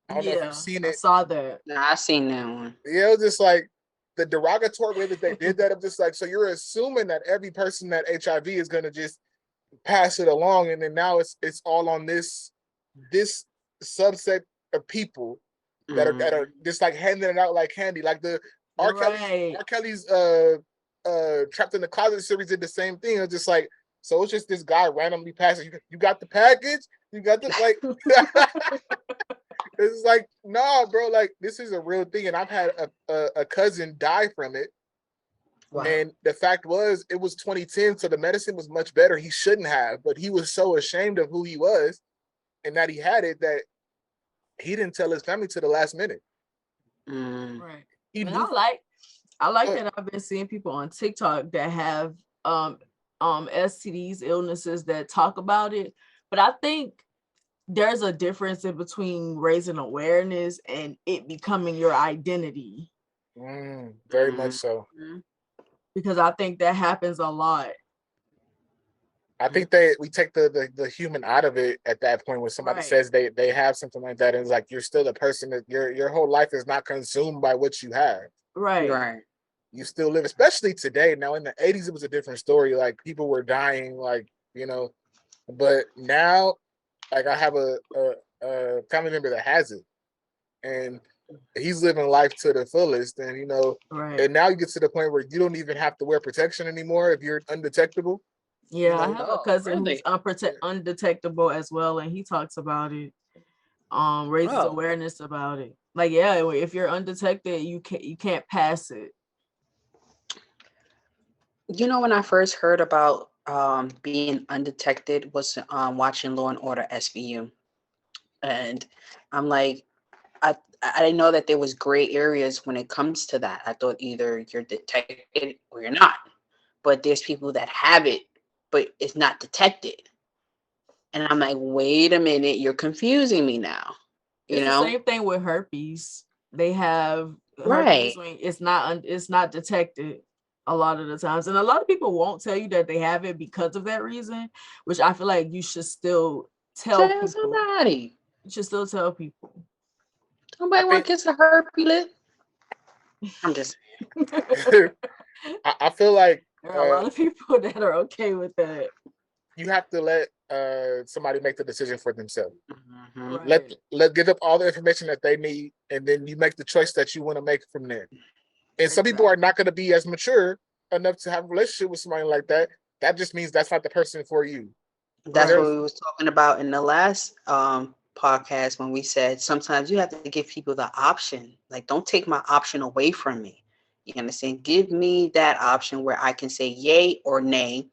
I don't know if you've Yeah, seen I it. saw that. Nah, I seen that one. Yeah, it was just like the derogatory way that they did that. I'm just like, so you're assuming that every person that HIV is gonna just pass it along, and then now it's all on this subset of people that are just like handing it out like candy. Like the R. Kelly's Right. R. Kelly's Trapped in the Closet series did the same thing. It's just like, so it's just this guy randomly passing. You got the package. You got the like. It's like, nah, bro. Like this is a real thing, and I've had a cousin die from it. Wow. And the fact was, it was 2010, so the medicine was much better. He shouldn't have, but he was so ashamed of who he was and that he had it that he didn't tell his family to the last minute. Right. He And knew. I like that I've been seeing people on TikTok that have STDs, illnesses that talk about it. But I think there's a difference in between raising awareness and it becoming your identity. Very much so. Because I think that happens a lot. I think we take the human out of it at that point when somebody Right. says they have something like that, and it's like you're still a person that your whole life is not consumed by what you have. Right. Right. you still live, especially today. Now in the 80s, it was a different story. Like people were dying, like, you know, but now, like I have a family member that has it, and he's living life to the fullest. And you know, Right. and now you get to the point where you don't even have to wear protection anymore if you're undetectable. Yeah, You I know, have a cousin really? who's undetectable as well, and he talks about it. Raises Oh. awareness about it. Like, yeah, if you're undetected, you can't pass it. You know, when I first heard about being undetected was watching Law and Order SVU, and I'm like, I didn't know that there was gray areas when it comes to that. I thought either you're detected or you're not. But there's people that have it, but it's not detected. And I'm like, wait a minute, you're confusing me now. You It's the know? same thing with herpes. They have Right. herpes when it's not detected a lot of the times, and a lot of people won't tell you that they have it because of that reason, which I feel like you should still tell Tell people. somebody. You should still tell people. I Somebody want think to kiss a herpy lip? I'm just I feel like There are a lot of people that are okay with that. you have to let somebody make the decision for themselves. Mhm. Right. Let give up all the information that they need, and then you make the choice that you want to make from there. And some people are Exactly. not going to be as mature enough to have a relationship with somebody like that. That just means that's not the person for you. That's what Right. we was talking about in the last podcast when we said sometimes you have to give people the option. Like, don't take my option away from me. You understand? Give me that option where I can say yay or nay.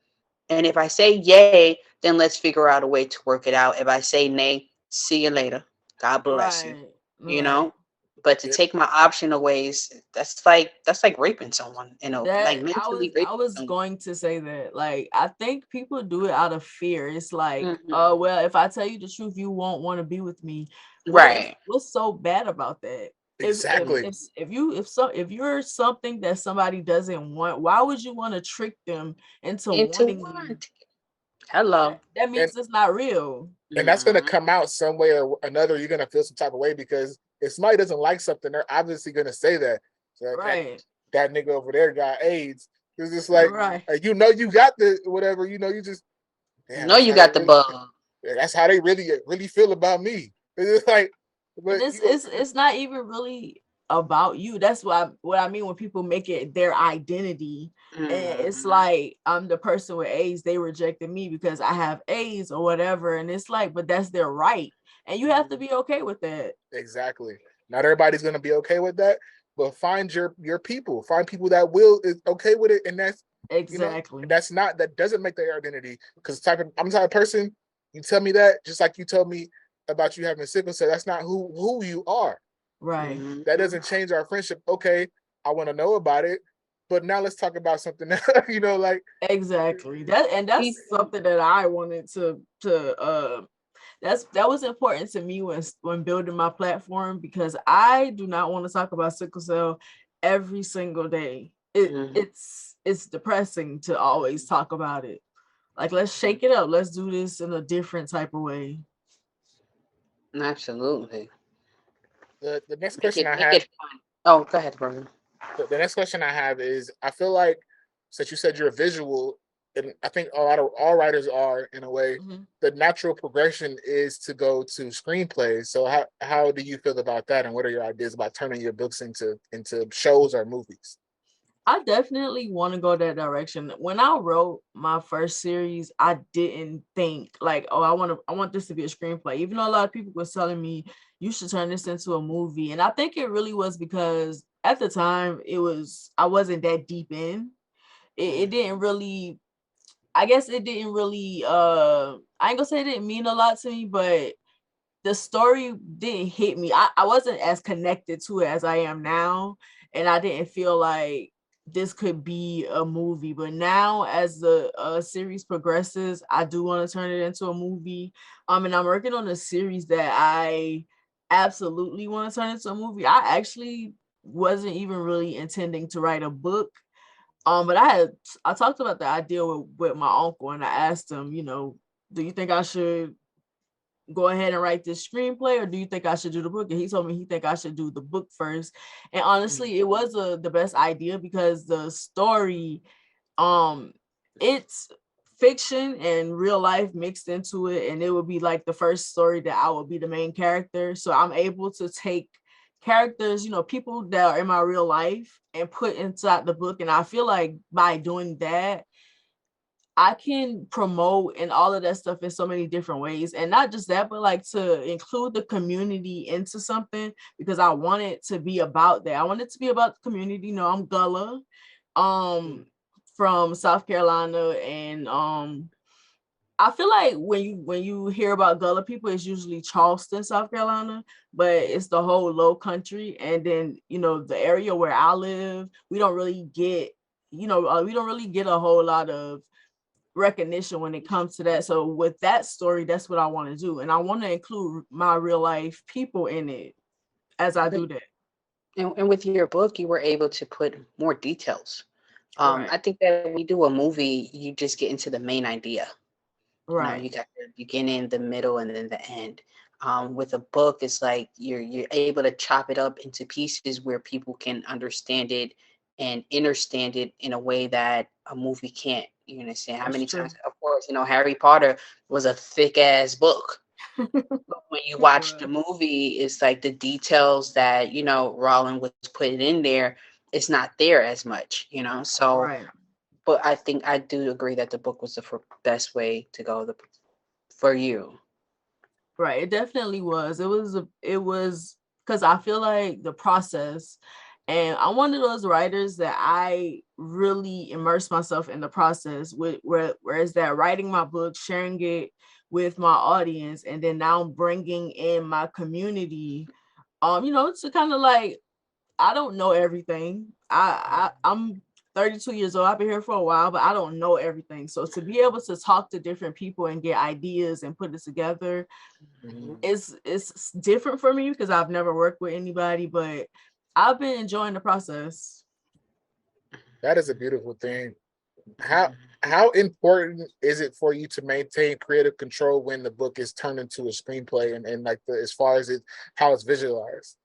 And if I say yay, then let's figure out a way to work it out. If I say nay, see you later. God bless you. Right. You Right. know? But to It, take my option away that's like raping someone, you know, like That mentally I raping was someone. going to say that. Like, I think people do it out of fear. It's like, Mhm. well, if I tell you the truth, you won't want to be with me. Right. What's so bad about that? exactly. If you're something that somebody doesn't want, why would you want to trick them into Into wanting you? one. Hello. That And means it's not real. that's going to Mhm. come out some way or another. You're going to feel some type of way because if somebody doesn't like something, they're obviously going to say that. So Right. that nigga over there got AIDS. It's just Right. like you know you got the whatever. You know you just You damn. know That's you how they got the really. bug. That's how they really feel about me. It's just like, And but this you. is it's not even really about you. That's what I mean when people make it their identity. And it's Mhm. like, I'm the person with AIDS, they rejected me because I have AIDS or whatever. And it's like, but that's their right. And you have to be okay with that. Exactly. Not everybody's gonna be okay with that, but find your people. Find people that will is okay with it, and that's you know Exactly. that doesn't make their identity. Because I'm the type of person. You tell me that just like you told me about you having sickle cell. That's not who you are. Right. That Mhm. doesn't change our friendship. Okay, I want to know about it, but now let's talk about something else. Like Exactly. That's People. something that I wanted to that was important to me when building my platform, because I do not want to talk about sickle cell every single day. Mhm. It's depressing to always talk about it. Like, let's shake it up. Let's do this in a different type of way. Absolutely. the next Make question it I make have it fun. Oh, go ahead, brother. the next question I have is I feel like since you said you're a visual, and I think a lot of all writers are in a way, Mhm. the natural progression is to go to screenplays. So how do you feel about that, and what are your ideas about turning your books into shows or movies? I definitely want to go that direction. When I wrote my first series, I didn't think like, oh, I want this to be a screenplay. Even though a lot of people were telling me you should turn this into a movie. And I think it really was because at the time I wasn't that deep in. It didn't really, I guess it didn't really I ain't gonna say it didn't mean a lot to me, but the story didn't hit me. I wasn't as connected to it as I am now. And I didn't feel like this could be a movie. But now, as the series progresses, I do want to turn it into a movie. And I'm working on a series that I absolutely want to turn into a movie. I actually wasn't even really intending to write a book. But I talked about the idea with my uncle, and I asked him, do you think I should go ahead and write this screenplay, or do you think I should do the book? And he told me he think I should do the book first. And honestly, it was the best idea because the story, it's fiction and real life mixed into it, and it would be like the first story that I would be the main character. So I'm able to take characters, people that are in my real life and put inside the book. And I feel like by doing that, I can promote and all of that stuff in so many different ways. And not just that, but like to include the community into something, because I want it to be about that. I want it to be about the community. I'm Gullah, from South Carolina. And I feel like when you hear about Gullah people, it's usually Charleston, South Carolina, but it's the whole low country. And then, the area where I live, we don't really get, we don't really get a whole lot of recognition when it comes to that. So with that story, that's what I want to do. And I want to include my real life people in it as I do that. And with your book, you were able to put more details. Right. I think that when we do a movie, you just get into the main idea. Right. You got the beginning, the middle, and then the end. With a book, it's like you're able to chop it up into pieces where people can understand it and understand it in a way that a movie can't. You understand how many times? Of course, Harry Potter was a thick ass book. But when you watch the movie, it's like the details that Rowling was putting in there, it's not there as much. So. Right. But I think I do agree that the book was the best way to go for you. Right. It definitely was. It was because I feel like the process, and I'm one of those writers that I really immerse myself in the process with, whereas that writing my book, sharing it with my audience, and then now bringing in my community, to kind of like, I don't know everything. I'm 32 years old. I've been here for a while, but I don't know everything. So to be able to talk to different people and get ideas and put it together, it's different for me because I've never worked with anybody, but I've been enjoying the process. That is a beautiful thing. How important is it for you to maintain creative control when the book is turned into a screenplay and like as far as how it's visualized?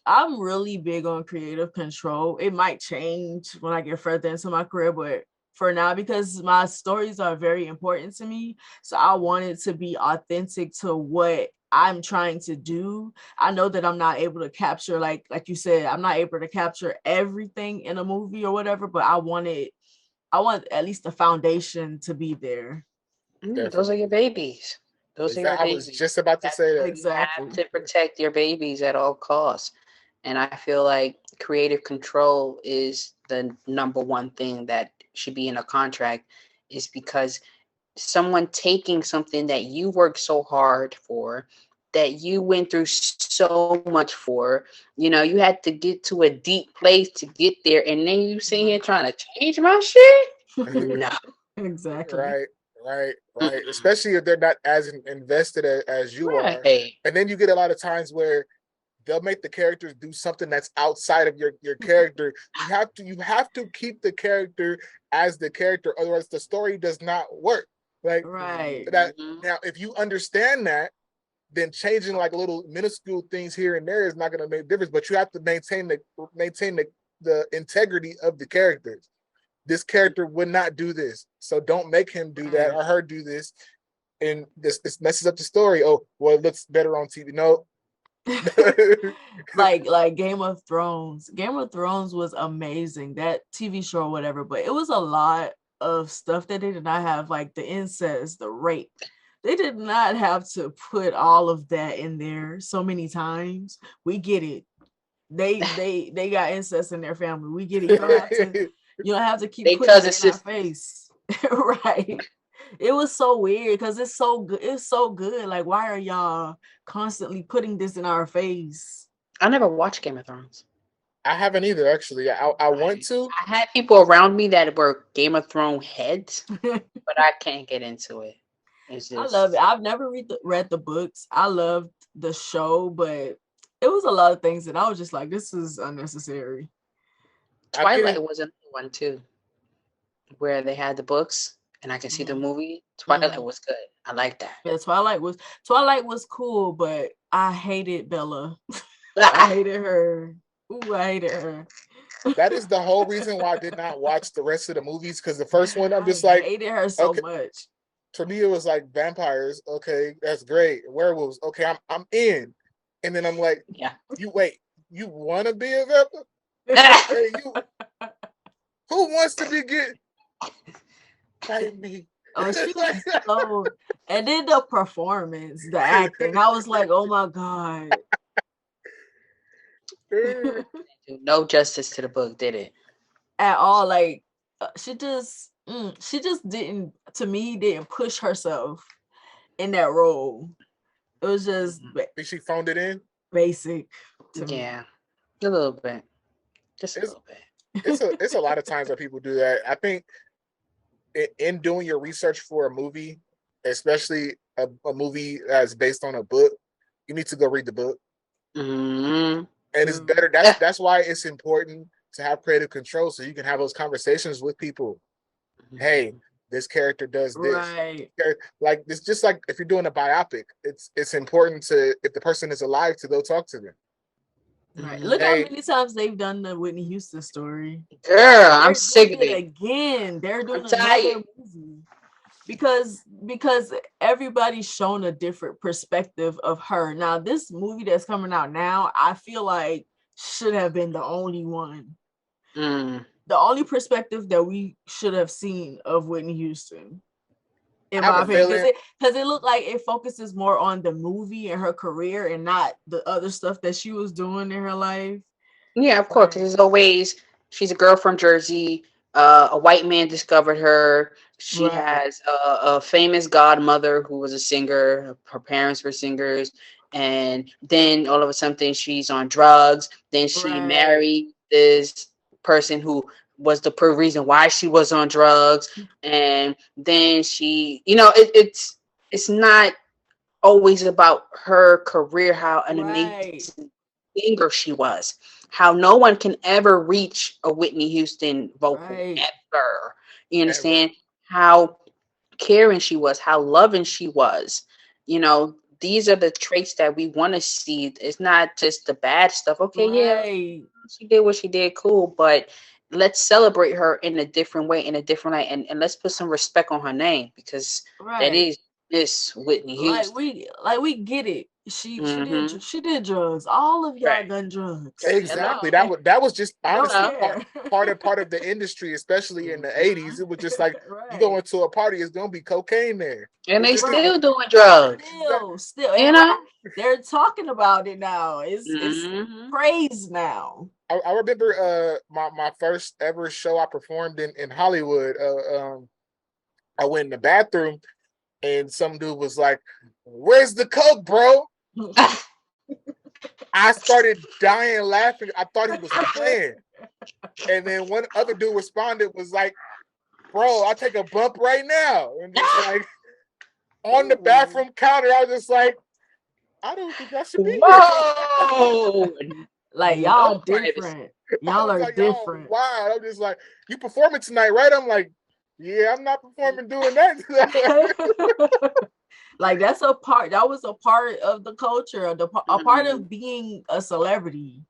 I'm really big on creative control. It might change when I get further into my career, but for now, because my stories are very important to me, so I want it to be authentic to what I'm trying to do. I know that I'm not able to capture, like you said, I'm not able to capture everything in a movie or whatever, but I want at least the foundation to be there. Those are your babies. Those are your babies. I was just about to say that. Exactly. You have to protect your babies at all costs. And I feel like creative control is the number one thing that should be in a contract, is because someone taking something that you worked so hard for, that you went through so much for, you had to get to a deep place to get there. And then you sit here trying to change my shit? No. Exactly. Right. Especially if they're not as invested as you are. And then you get a lot of times where they'll make the characters do something that's outside of your character. You have to keep the character as the character, otherwise the story does not work. Like that. Now, if you understand that, then changing like little minuscule things here and there is not going to make a difference. But you have to maintain the integrity of the characters. This character would not do this, so don't make him do that or her do this, and this messes up the story. Oh, well, it looks better on TV. No. like Game of Thrones. Game of Thrones was amazing, that TV show or whatever, but it was a lot of stuff that they did not have, like the incest, the rape. They did not have to put all of that in there so many times. We get it. They got incest in their family. We get it. You don't have to keep putting it in our face. Right. It was so weird because it's so good. It's so good. Like, why are y'all constantly putting this in our face? I never watched Game of Thrones. I haven't either, actually. I want to. I had people around me that were Game of Thrones heads, but I can't get into it. It's just... I love it. I've never read the books. I loved the show, but it was a lot of things that I was just like, this is unnecessary. Twilight was another one too, where they had the books and I can see the Mhm. movie. Twilight Mhm. was good. I like that. Yeah, Twilight was cool, but I hated Bella. I hated her. Ooh, I hated her. That is the whole reason why I did not watch the rest of the movies, because the first one I'm I just like, hated her so okay, much. for me it was like vampires, okay, that's great. Werewolves, okay, I'm in. And then I'm like, Yeah. you wait, you wanna be a vampire? Hey, you who wants to be get fight me? Oh, she It's like was so. And then the performance, the acting, I was like, oh my god. Do no justice to the book, did it? At all. Like she just didn't, to me, didn't push herself in that role. It was just think she phoned it in. basic to me. Yeah, a little bit, just a It's little bit. it's a lot of times that people do that. I think in doing your research for a movie, especially a movie that's based on a book, you need to go read the book. Mm-hmm. And it's True. better. That's why it's important to have creative control, so you can have those conversations with people. Hey, this character does this. Right. Like it's just like if you're doing a biopic, it's important to, if the person is alive, to go talk to them. Right. Mm-hmm. Look how Hey, many times they've done the Whitney Houston story. Girl, I'm They're sick doing of it it. again. They're I'm doing tired. another movie because everybody's shown a different perspective of her. Now, this movie that's coming out now, I feel like should have been the only one. Mm. The only perspective that we should have seen of Whitney Houston, I in have my a opinion, feeling. because it looked like it focuses more on the movie and her career and not the other stuff that she was doing in her life. Yeah, of course. 'Cause Like, there's always she's a girl from Jersey. A white man discovered her. She right, has a famous godmother who was a singer. Her parents were singers, and then all of a sudden she's on drugs. Then she right, married this person who was the reason why she was on drugs, and then she, it's not always about her career, how an right, amazing singer she was, how no one can ever reach a Whitney Houston vocal right, ever. You Ever. understand how caring she was, how loving she was. These are the traits that we want to see. It's not just the bad stuff. Okay, yeah, right, she did what she did, cool, but let's celebrate her in a different way, in a different light, and let's put some respect on her name, because that right. is Miss Whitney Like Houston. we get it. Mm-hmm. She did drugs. All of y'all Right. done drugs. Exactly. Hello. That was just I don't honestly care. part of the industry, especially in the '80s. Mhm. It was just like you go Right. into a party, it's gonna be cocaine there. And they Right. still doing drugs. Still, You and know? they're talking about it now. It's Mm-hmm. praised now. I remember my first ever show I performed in Hollywood. I went in the bathroom and some dude was like, "Where's the coke, bro?" I started dying laughing. I thought he was playing. And then one other dude responded, was like, "Bro, I'll take a bump right now." And just like on the Ooh. bathroom counter, I was just like, I don't think I should be here. Whoa. Like No y'all privacy. different. I Y'all was are like, y'all different. wild. I'm just like, you performing tonight, right? I'm like, yeah, I'm not performing doing that tonight. Like that's a part. That was a part of the culture, a part Mm-hmm. of being a celebrity.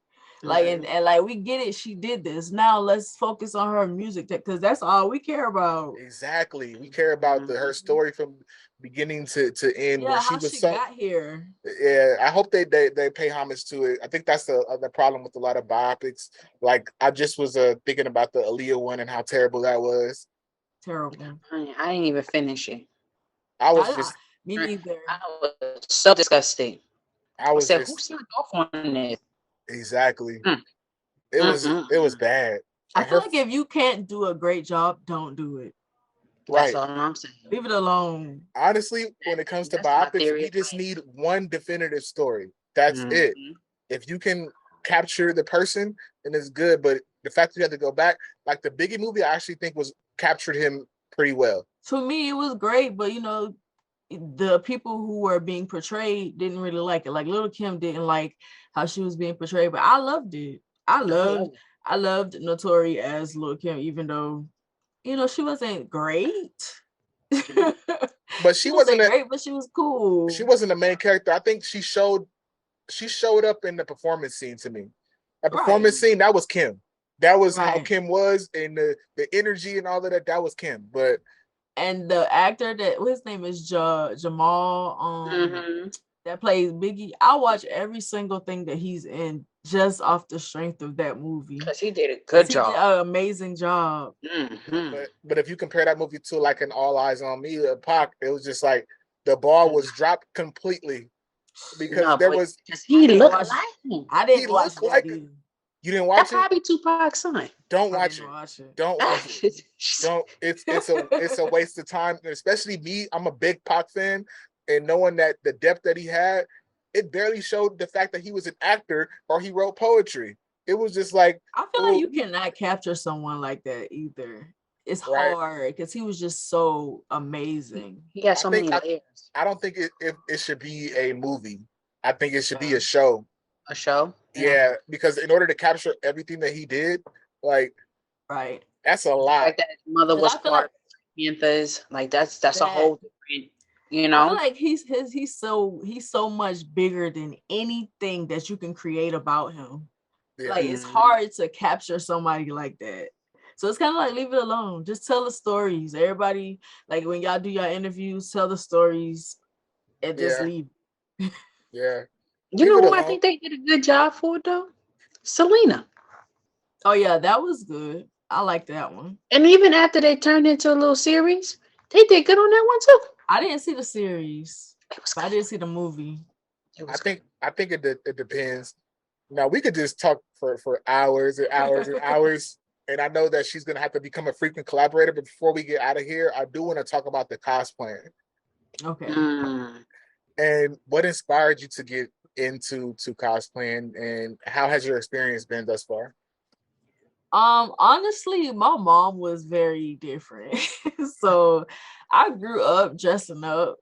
Like Mm-hmm. and like we get it. She did this. Now let's focus on her music because that's all we care about. Exactly. We care about her story from beginning to end, where Yeah, she how was she so. got here. Yeah, I hope they pay homage to it. I think that's the problem with a lot of biopics. Like I just was thinking about the Aaliyah one and how terrible that was. Terrible. I didn't even finish it. I was I, just me neither. I was so disgusting. I I was said, who just signed off on this? exactly. Mm, It was mm. bad. I And feel her like if you can't do a great job, don't do it. That's right. all I'm saying. Leave it alone. Honestly, when it comes to That's my biopics, theory we of just need one definitive story. That's life. it. If you can capture the person, then it's good. But the fact that you have to go back, like the Biggie movie, I actually think was captured him pretty well. To me, it was great, but the people who were being portrayed didn't really like it. Like Little Kim didn't like how she was being portrayed, but I loved it. I I loved love it. I loved Notori as Little Kim, even though she wasn't great. But she wasn't great, but she was cool. She wasn't the main character. I think she showed up in the performance scene to me. A performance scene, that was Kim. That was how Kim was, and the energy and all of that. That was Kim. But and the actor his name is Jamal. That plays Biggie. I watch every single thing that he's in just off the strength of that movie. Because he did a good job. He did an amazing job. But if you compare that movie to like an All Eyes on Me, Pac, it was just like the ball was dropped completely because he looked like him. I didn't watch that like either. You didn't watch it? That's probably Tupac's son. Don't watch it. Don't watch it. Don't. It's a waste of time, especially me. I'm a big Pac fan. And knowing that the depth that he had, it barely showed the fact that he was an actor or he wrote poetry. It was just like I feel like you cannot capture someone like that either. It's hard because he was just so amazing. He got so many layers. I don't think it should be a movie. I think it should be a show. A show? Yeah, because in order to capture everything that he did, like that's a lot. Like that his mother was part of Panthers. Like that's a whole different. You know, I feel like he's so much bigger than anything that you can create about him. Yeah. Like it's hard to capture somebody like that. So it's kind of like leave it alone. Just tell the stories. Everybody, like when y'all do your interviews, tell the stories and just leave. Yeah. You know who I think they did a good job for though? Selena. Oh yeah, that was good. I like that one. And even after they turned into a little series, they did good on that one too. I didn't see the series. I didn't see the movie. I think it depends. Now we could just talk for hours and hours and hours. And I know that she's gonna have to become a frequent collaborator. But before we get out of here, I do want to talk about the cosplaying. Okay. And what inspired you to get into cosplaying, and how has your experience been thus far? Honestly, my mom was very different. So I grew up dressing up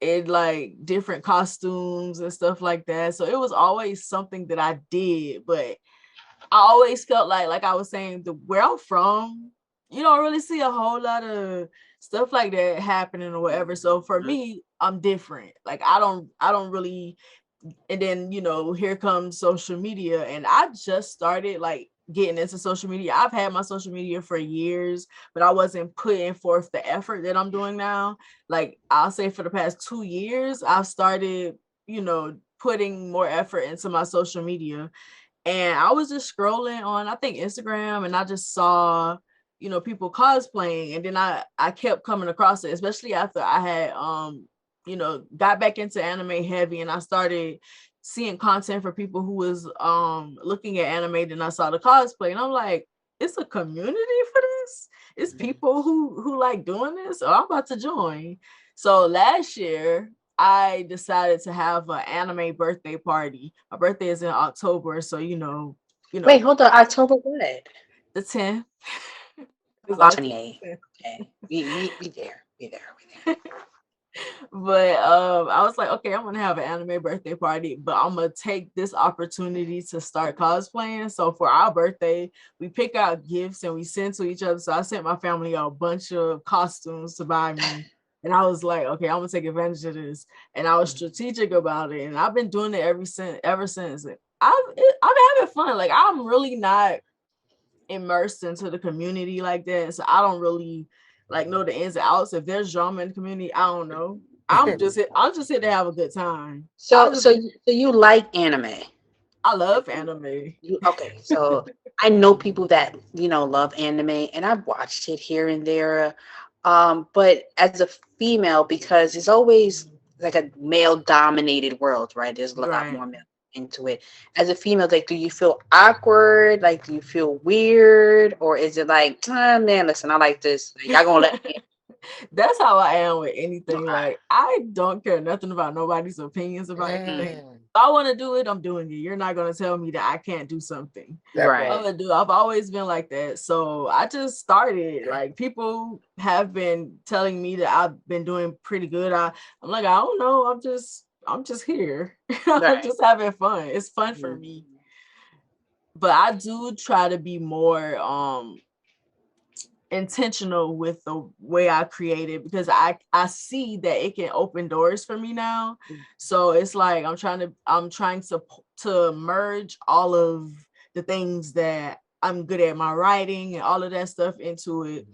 in like different costumes and stuff like that. So it was always something that I did, but I always felt like I was saying, where I'm from, you don't really see a whole lot of stuff like that happening or whatever. So for me, I'm different. Like I don't really. And then, you know, here comes social media, and I just started like getting into social media. I've had my social media for years, but I wasn't putting forth the effort that I'm doing now. Like I'll say for the past 2 years, I've started, you know, putting more effort into my social media. And I was just scrolling on, I think, Instagram, and I just saw, you know, people cosplaying. And then I kept coming across it, especially after I had you know, got back into anime heavy, and I started seeing content for people who was looking at anime. Then I saw the cosplay, and I'm like, it's a community for this. It's people who like doing this. So I'm about to join. So last year I decided to have an anime birthday party. My birthday is in October, so you know. Wait, hold on. October what? The 10th. 28. Okay. We there. But I was like, okay, I'm gonna have an anime birthday party, but I'm gonna take this opportunity to start cosplaying. So for our birthday, we pick out gifts and we send to each other. So I sent my family a bunch of costumes to buy me. And I was like, okay, I'm gonna take advantage of this. And I was strategic about it. And I've been doing it ever since. I've been having fun. Like I'm really not immersed into the community like that. So I don't really like know the ins and outs. If there's drama in the community, I don't know. I'm just here to have a good time. So you like anime? I love anime. Okay, so I know people that, you know, love anime, and I've watched it here and there. But as a female, because it's always like a male dominated world, right? There's a lot more male into it. As a female, like, do you feel awkward? Like, do you feel weird? Or is it like, man, listen, I like this. Like, y'all gonna let me. That's how I am with anything. Like, I don't care nothing about nobody's opinions about anything. If I want to do it, I'm doing it. You're not gonna tell me that I can't do something. Right. I've always been like that. So I just started. Like, people have been telling me that I've been doing pretty good. I'm like, I don't know. I'm just here. I'm just having fun. It's fun for me. But I do try to be more intentional with the way I create it, because I see that it can open doors for me now. So it's like I'm trying to merge all of the things that I'm good at, my writing and all of that stuff into it,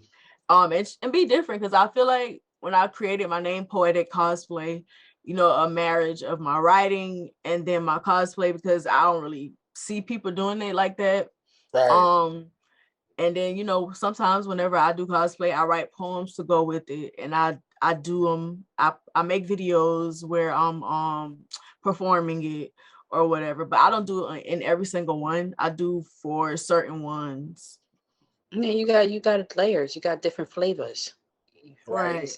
and be different, because I feel like when I created my name Poetic Cosplay, you know, a marriage of my writing and then my cosplay, because I don't really see people doing it like that. Right. And then, you know, sometimes whenever I do cosplay, I write poems to go with it, and I do them. I make videos where I'm performing it or whatever, but I don't do it in every single one. I do for certain ones. Yeah, you got layers. You got different flavors. Right.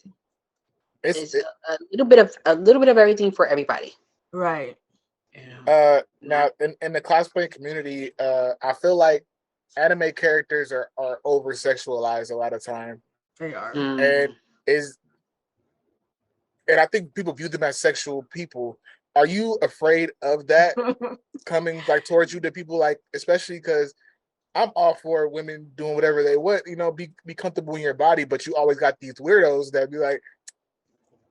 It's It's a little bit of everything for everybody. Right. now in the cosplay community, I feel like anime characters are over sexualized a lot of time, They are. and is and I think people view them as sexual people. Are you afraid of that coming like towards you? That people like, especially because I'm all for women doing whatever they want, you know, be comfortable in your body, but you always got these weirdos that be like,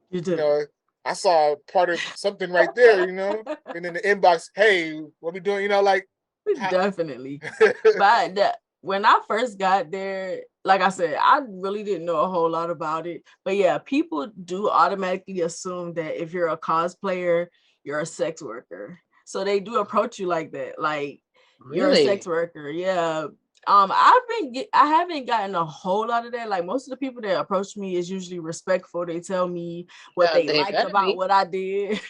You you do. know, I saw part of something right there, you know, and in the inbox, hey, what we doing? You know, like Definitely. But when I first got there, like I said, I really didn't know a whole lot about it. But yeah, people do automatically assume that if you're a cosplayer, you're a sex worker. So they do approach you like that, like you're a sex worker. Yeah. I haven't gotten a whole lot of that. Like most of the people that approach me is usually respectful. They tell me what they liked about what I did,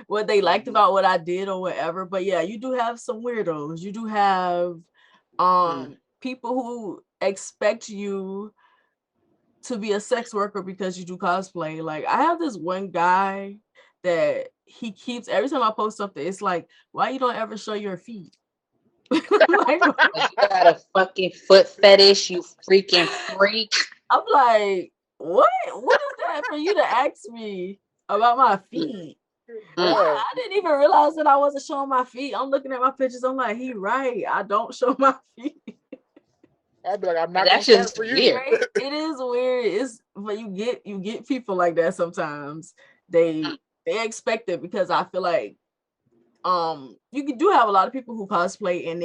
what they liked about what I did or whatever. But yeah, you do have some weirdos. You do have people who expect you to be a sex worker because you do cosplay. Like I have this one guy that he keeps, every time I post something, it's like, why you don't ever show your feet? Like, You got a fucking foot fetish, you freaking freak. I'm like, what is that for you to ask me about my feet? I didn't even realize that I wasn't showing my feet. I'm looking at my pictures. I'm like, he right. I don't show my feet. I'd be like, I'm not gonna That's start just for you. weird. It is weird. But you get people like that sometimes. They expect it, because I feel like you do have a lot of people who cosplay and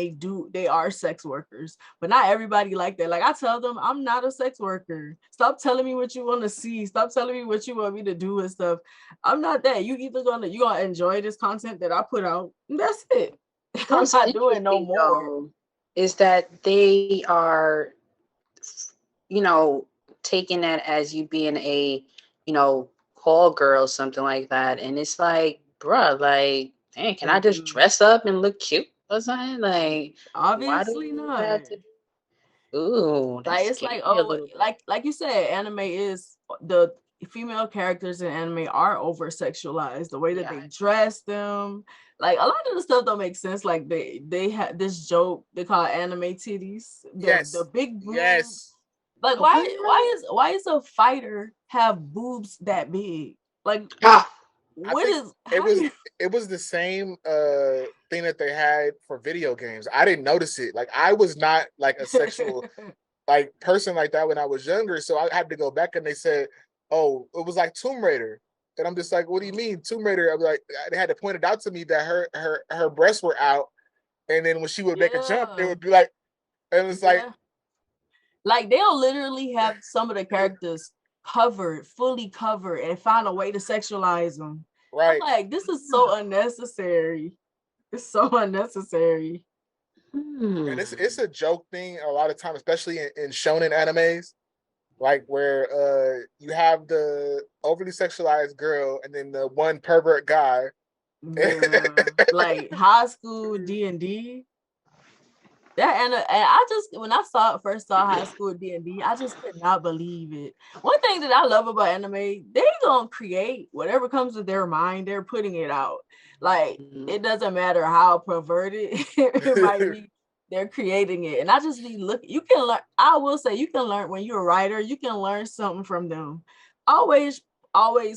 they are sex workers, but not everybody like that. Like I tell them, I'm not a sex worker. Stop telling me what you want to see. Stop telling me what you want me to do and stuff. I'm not that. You gonna enjoy this content that I put out. That's it. I'm not doing no more. Is that they are, you know, taking that as you being a, you know, call girl, something like that, and it's like, bruh, like, dang, can I just dress up and look cute or something? Like, obviously not. Ooh, like it's like, oh, like you said, anime is the female characters in anime are over sexualized. The way that they dress them, like a lot of the stuff don't make sense. Like they had this joke they call anime titties. The big boobs. Yes. Like why is a fighter have boobs that big? Like it was the same thing that they had for video games. I didn't notice it. Like I was not like a sexual like person like that when I was younger. So I had to go back and they said, oh, it was like Tomb Raider. And I'm just like, what do you mean Tomb Raider? I'm like, they had to point it out to me that her breasts were out. And then when she would make a jump, it would be like, and it's like they'll literally have some of the characters fully covered, and find a way to sexualize them. Right. I'm like, this is so unnecessary. It's so unnecessary. And it's a joke thing a lot of times, especially in shonen animes, like where you have the overly sexualized girl and then the one pervert guy. Yeah. Like high school D&D. That and I just, when I first saw high school D&D, I just could not believe it. One thing that I love about anime, they gonna create whatever comes to their mind. They're putting it out. Like it doesn't matter how perverted it might be. They're creating it, and I just be look. You can learn. I will say you can learn when you're a writer. You can learn something from them. Always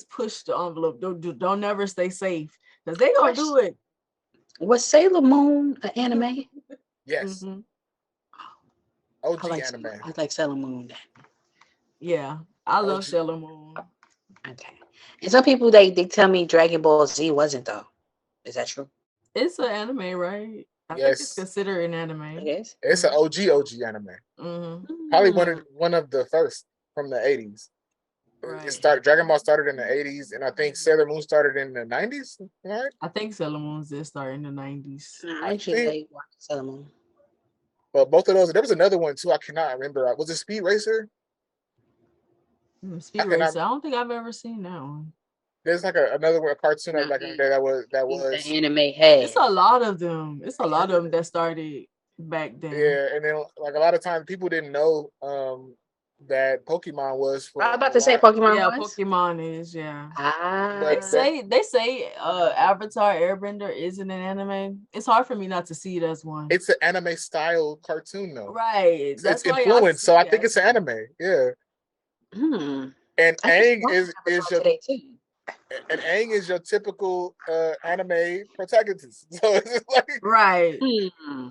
push the envelope. Don't never stay safe, because they gonna do it. Was Sailor Moon an anime? Yes. OG I anime. like Sailor Moon. Yeah, I love OG. Sailor Moon. Okay. And some people they tell me Dragon Ball Z wasn't though. Is that true? It's an anime, right? I think it's Yes, considered an It anime. is. it's an OG anime. Mm-hmm. Probably Hmm. one of the first from the 80s. It Right. started Dragon Ball started in the 80s, and I think Sailor Moon started in the 90s, right? I think Sailor Moon did start in the 90s. I I actually think. like watching Sailor Moon. But both of those, there was another one too. I cannot remember. Was it Speed Racer? I Speed cannot. Racer. I don't think I've ever seen that one. There's like another one, a cartoon that No, back in the day that he's the was anime It's head. a lot of them. It's a lot of them that started back then. yeah, and then like a lot of times people didn't know that Pokemon was I was for about a to say lot, Pokemon Yeah, was. Pokemon is, yeah. but They Ah. that say they say Avatar Airbender isn't an anime. It's hard for me not to see it as one. it's an anime style cartoon though. Right. It's That's why I influenced, so see I it think as it's an one. anime. Yeah, Hmm. and I just Aang watched is Avatar your today too. typical anime protagonist. So it's just like Right. Hmm.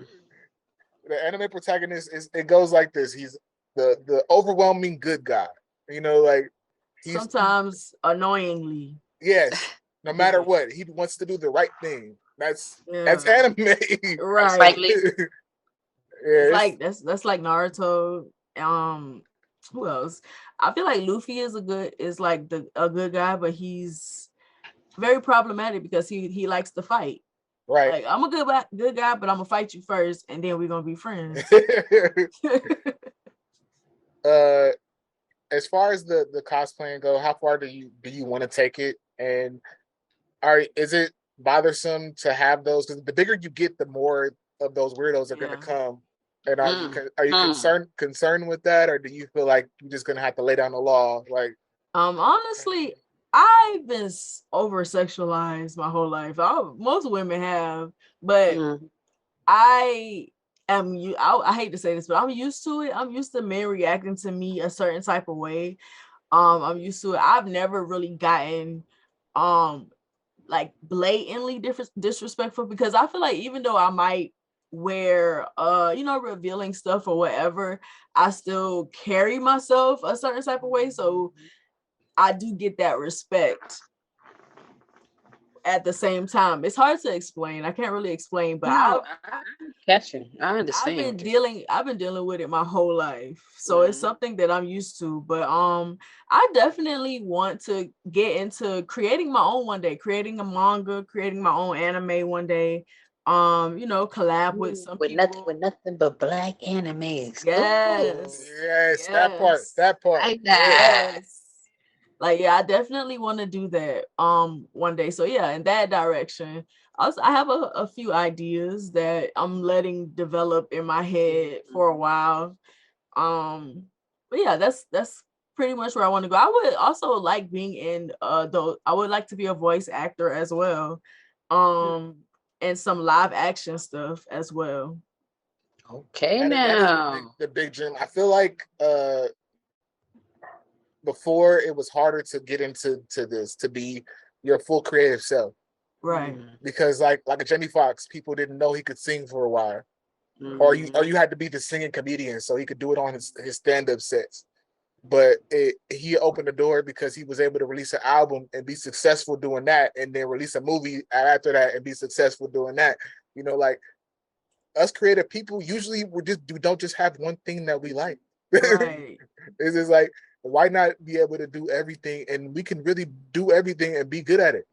the anime protagonist is it goes like this. He's the overwhelming good guy. You know, like he Sometimes annoyingly. yes, no Yeah. matter what, he wants to do the right thing. That's Yeah. anime. yeah, Like Spike Right. Lee. It's it's like that's like Naruto. Who else? I feel like Luffy is like a good guy, but he's very problematic because he likes to fight. right. Like, I'm a good guy, but I'm gonna fight you first, and then we're gonna be friends. uh, as far as the cosplaying go, how far do you want to take it? And is it bothersome to have those? Because the bigger you get, the more of those weirdos are going to Yeah. come. And Hmm. are you Hmm. concerned with that, or do you feel like you're just going to have to lay down the law? Like, Honestly, I've been over sexualized my whole life. Most women have, but Hmm. I I hate to say this, but I'm used to it. I'm used to men reacting to me a certain type of way. I'm used to it. I've never really gotten um like blatantly disrespectful, because I feel like even though I might wear revealing stuff or whatever, I still carry myself a certain type of way. So I do get that respect. At the same time, it's hard to explain. I can't really explain, but No, I catch you. I understand. I've been dealing with it my whole life. So it's something that I'm used to. But I definitely want to get into creating my own one day, creating a manga, creating my own anime one day. Collab with some people. With nothing but black animes. Ooh, Yes. yes, Yes. that part, like yeah. that. Yes. Like, yeah, I definitely want to do that one day. So yeah, in that direction. Also, I have a few ideas that I'm letting develop in my head for a while. But yeah, that's pretty much where I want to go. I would also like being in though I would like to be a voice actor as well. And some live action stuff as well. Okay, That is now. the big dream. I feel like before it was harder to get into this to be your full creative self Right. because like a Jamie Foxx, people didn't know he could sing for a while, or you had to be the singing comedian so he could do it on his stand up sets. But he opened the door because he was able to release an album and be successful doing that, and then release a movie after that and be successful doing that. You know, like us creative people, usually we don't just have one thing that we like. Right. It's just like, why not be able to do everything, and we can really do everything and be good at it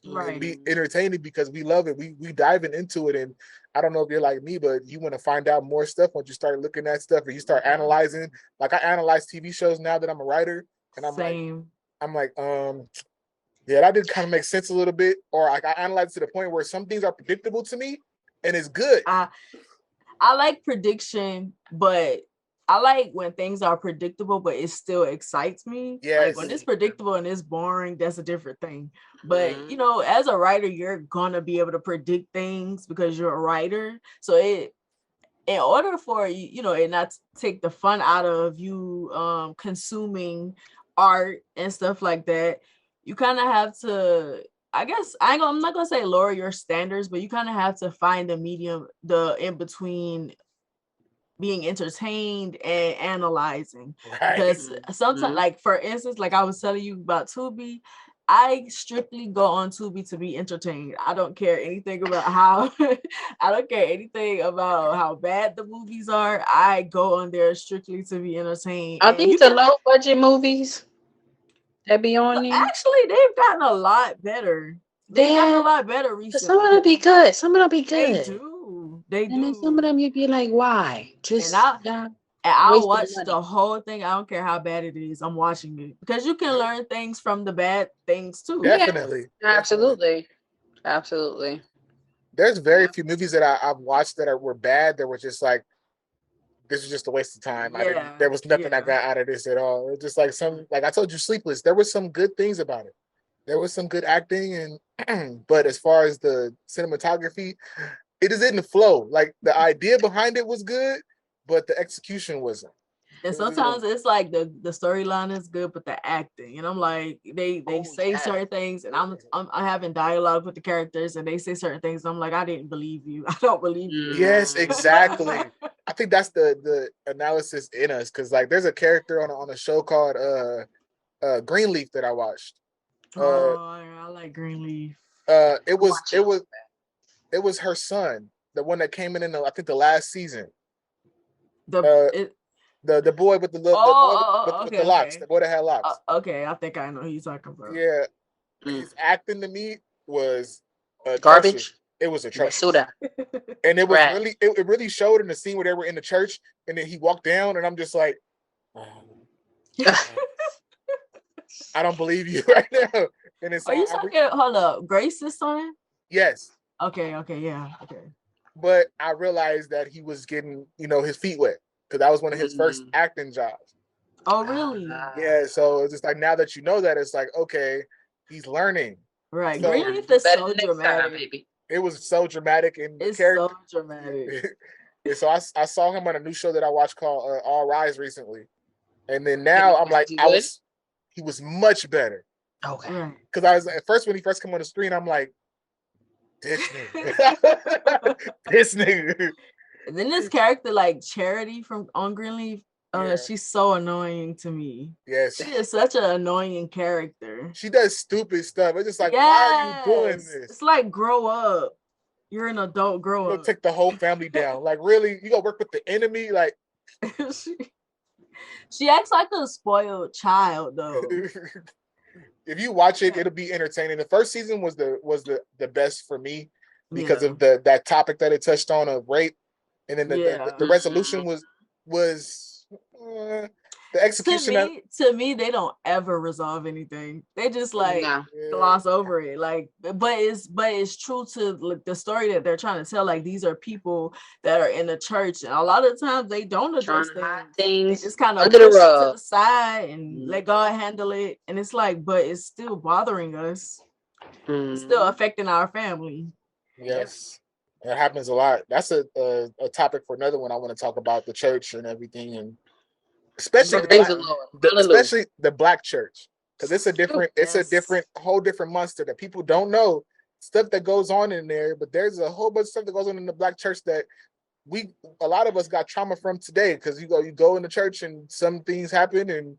and Right. be entertaining because we love it. We diving into it, and I don't know if you're like me, but you want to find out more stuff once you start looking at stuff and you start analyzing. Like I analyze TV shows now that I'm a writer, and Same. I'm like, yeah, that did kind of make sense a little bit, or like I analyze to the point where some things are predictable to me, and it's good. I like prediction, but I like when things are predictable, but it still excites me. Yes. Like when it's predictable and it's boring, that's a different thing. But as a writer, you're gonna be able to predict things because you're a writer. So in order for it not to take the fun out of you consuming art and stuff like that, you kind of have to, I guess I'm not gonna say lower your standards, but you kind of have to find the medium, the in between being entertained and analyzing. Right. Because sometimes, like for instance, like I was telling you about Tubi, I strictly go on Tubi to be entertained. I don't care anything about how I don't care anything about how bad the movies are. I go on there strictly to be entertained. Are And you these the can low budget movies that be on there? actually they've gotten a lot better. They've gotten a lot better But some of recently. them be good. Some of them be They good. do. They And then do. some of them you'd be like, why? Just And I'll wasting watch money. the whole thing. I don't care how bad it is. I'm watching it because you can learn things from the bad things too. Definitely. Absolutely. Absolutely. There's very few movies that I've watched that were bad that were just like, this was just a waste of time. There was nothing I got out of this at all. It was just like like I told you, Sleepless. There were some good things about it. There was some good acting, and but as far as the cinematography, it didn't flow. Like the idea behind it was good, but the execution wasn't. And sometimes it's like the storyline is good, but the acting, and I'm like, they say certain things, and I'm having dialogue with the characters, and they say certain things. And I'm like, I didn't believe you. I don't believe you. Yes, exactly. I think that's the analysis in us, because like there's a character on a show called Greenleaf that I watched. I like Greenleaf. It was her son, the one that came in I think the last season. The boy with the locks, the boy that had locks. Okay, I think I know who you're talking about. Yeah, his acting to me was garbage. It was atrocious. And it was really, it really showed in the scene where they were in the church, and then he walked down, and I'm just like, I don't believe you right now. And it's, are you talking? Hold up, Grace's son? Yes. Okay. Yeah. Okay. But I realized that he was getting, his feet wet, because that was one of his first acting jobs. Oh, really? Yeah. So it's just like, now that you know that, it's like, okay, he's learning. Right. So, Greenleaf is so dramatic. Baby. It was so dramatic, and it's so dramatic. And so I saw him on a new show that I watched called R.E.A.L recently, and then now I'm like, he was much better. Okay. Because I was at first, when he first came on the screen, I'm like, this nigga, this nigga. And then this character like Charity on Greenleaf, she's so annoying to me. Yes, she is such an annoying character. She does stupid stuff. It's just like, why are you doing this? It's like, grow up. You're an adult. Grow up. Take the whole family down. Like, really, you gonna work with the enemy? Like, she acts like a spoiled child, though. If you watch it, it'll be entertaining. The first season was the best for me because of that topic that it touched on of rape, and then the resolution was the execution. To me, they don't ever resolve anything. They just like gloss over it. Like, but it's true to the story that they're trying to tell. Like, these are people that are in the church, and a lot of times they don't address things. They just kind of push it to the side and let God handle it. And it's like, but it's still bothering us. It's still affecting our family. Yes. It happens a lot. That's a topic for another one. I want to talk about the church and everything, and especially the black church, because it's a whole different monster that people don't know, stuff that goes on in there. But there's a whole bunch of stuff that goes on in the black church that a lot of us got trauma from today, because you go in the church and some things happen, and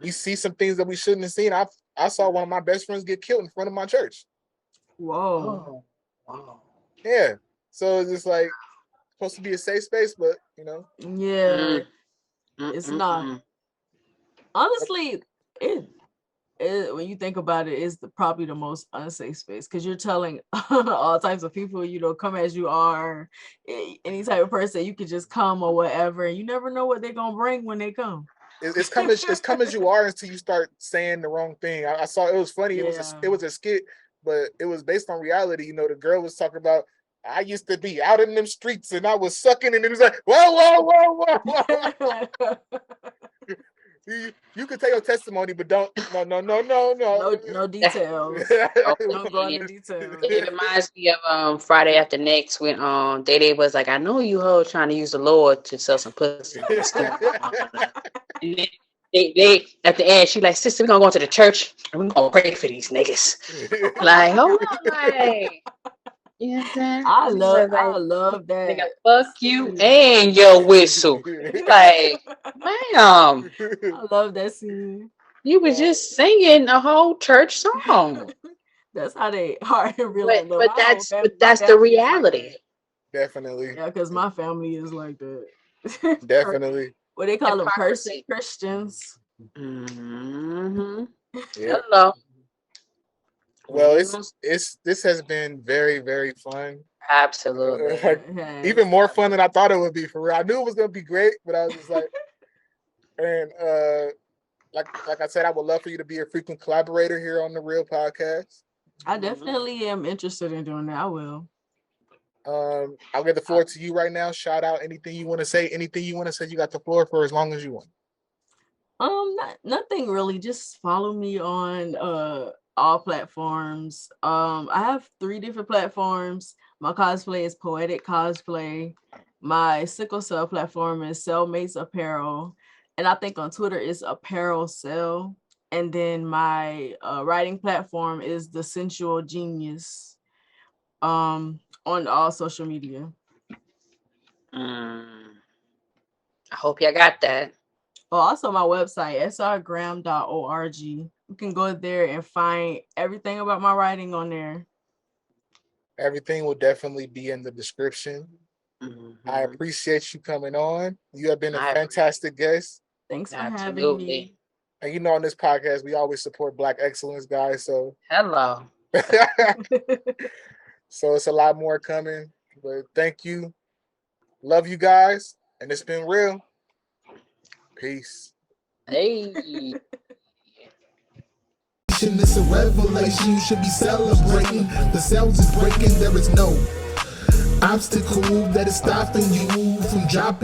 we see some things that we shouldn't have seen. I saw one of my best friends get killed in front of my church. Whoa. Wow. Yeah. So it's just like supposed to be a safe space, but yeah, it's not. Honestly, it when you think about it, is probably the most unsafe space, because you're telling all types of people, come as you are, any type of person, you could just come or whatever, and you never know what they're gonna bring when they come. It's come as you are until you start saying the wrong thing. I saw it was funny. Yeah. It was a skit, but it was based on reality. The girl was talking about, I used to be out in them streets and I was sucking, and it was like, whoa. You can tell your testimony, but don't no details. Don't go into details. It reminds me of Friday After Next, when Day was like, I know you hoes trying to use the Lord to sell some pussy. And they at the end, she like, sister, we're gonna go to the church and we're gonna pray for these niggas. Like, hold on, like, You know what I'm saying? I love Nigga, that. fuck you and your whistle. You like, ma'am, I love that scene. you was just singing a whole church song. That's how they are in real life. Look, But my that's the family is like reality. that. Definitely. Yeah, because my family is like that. Definitely. What they call them, cursed Hypocrisy. Christians. Mm-hmm. Yeah. Hello. Well, You know, this has been very, very fun. absolutely. Like, Yes. even more fun than I thought it would be, for real. I knew it was gonna be great, but I was just like, and like I said, I would love for you to be a frequent collaborator here on the R.E.A.L podcast. I definitely am interested in doing that. I will. I'll give the floor to you right now. Shout out anything you want to say. Anything you want to say, you got the floor for as long as you want. Nothing really. Just follow me on all platforms. I have 3 different platforms. My cosplay is Poetic Cosplay. My sickle cell platform is Cellmates Apparel, and I think on Twitter is Apparel Cell. And then my writing platform is The Sensual Genius. On all social media. I hope y'all got that. Oh, also my website, srgram.org. You can go there and find everything about my writing on there. Everything will definitely be in the description. I appreciate you coming on. You have been a fantastic guest. Thanks for having me. And you know, on this podcast, we always support Black excellence, guys. So hello. So it's a lot more coming. But thank you. Love you guys. And it's been real. Peace. Hey. It's a revelation, you should be celebrating. The cells is breaking, there is no obstacle that is stopping you from dropping.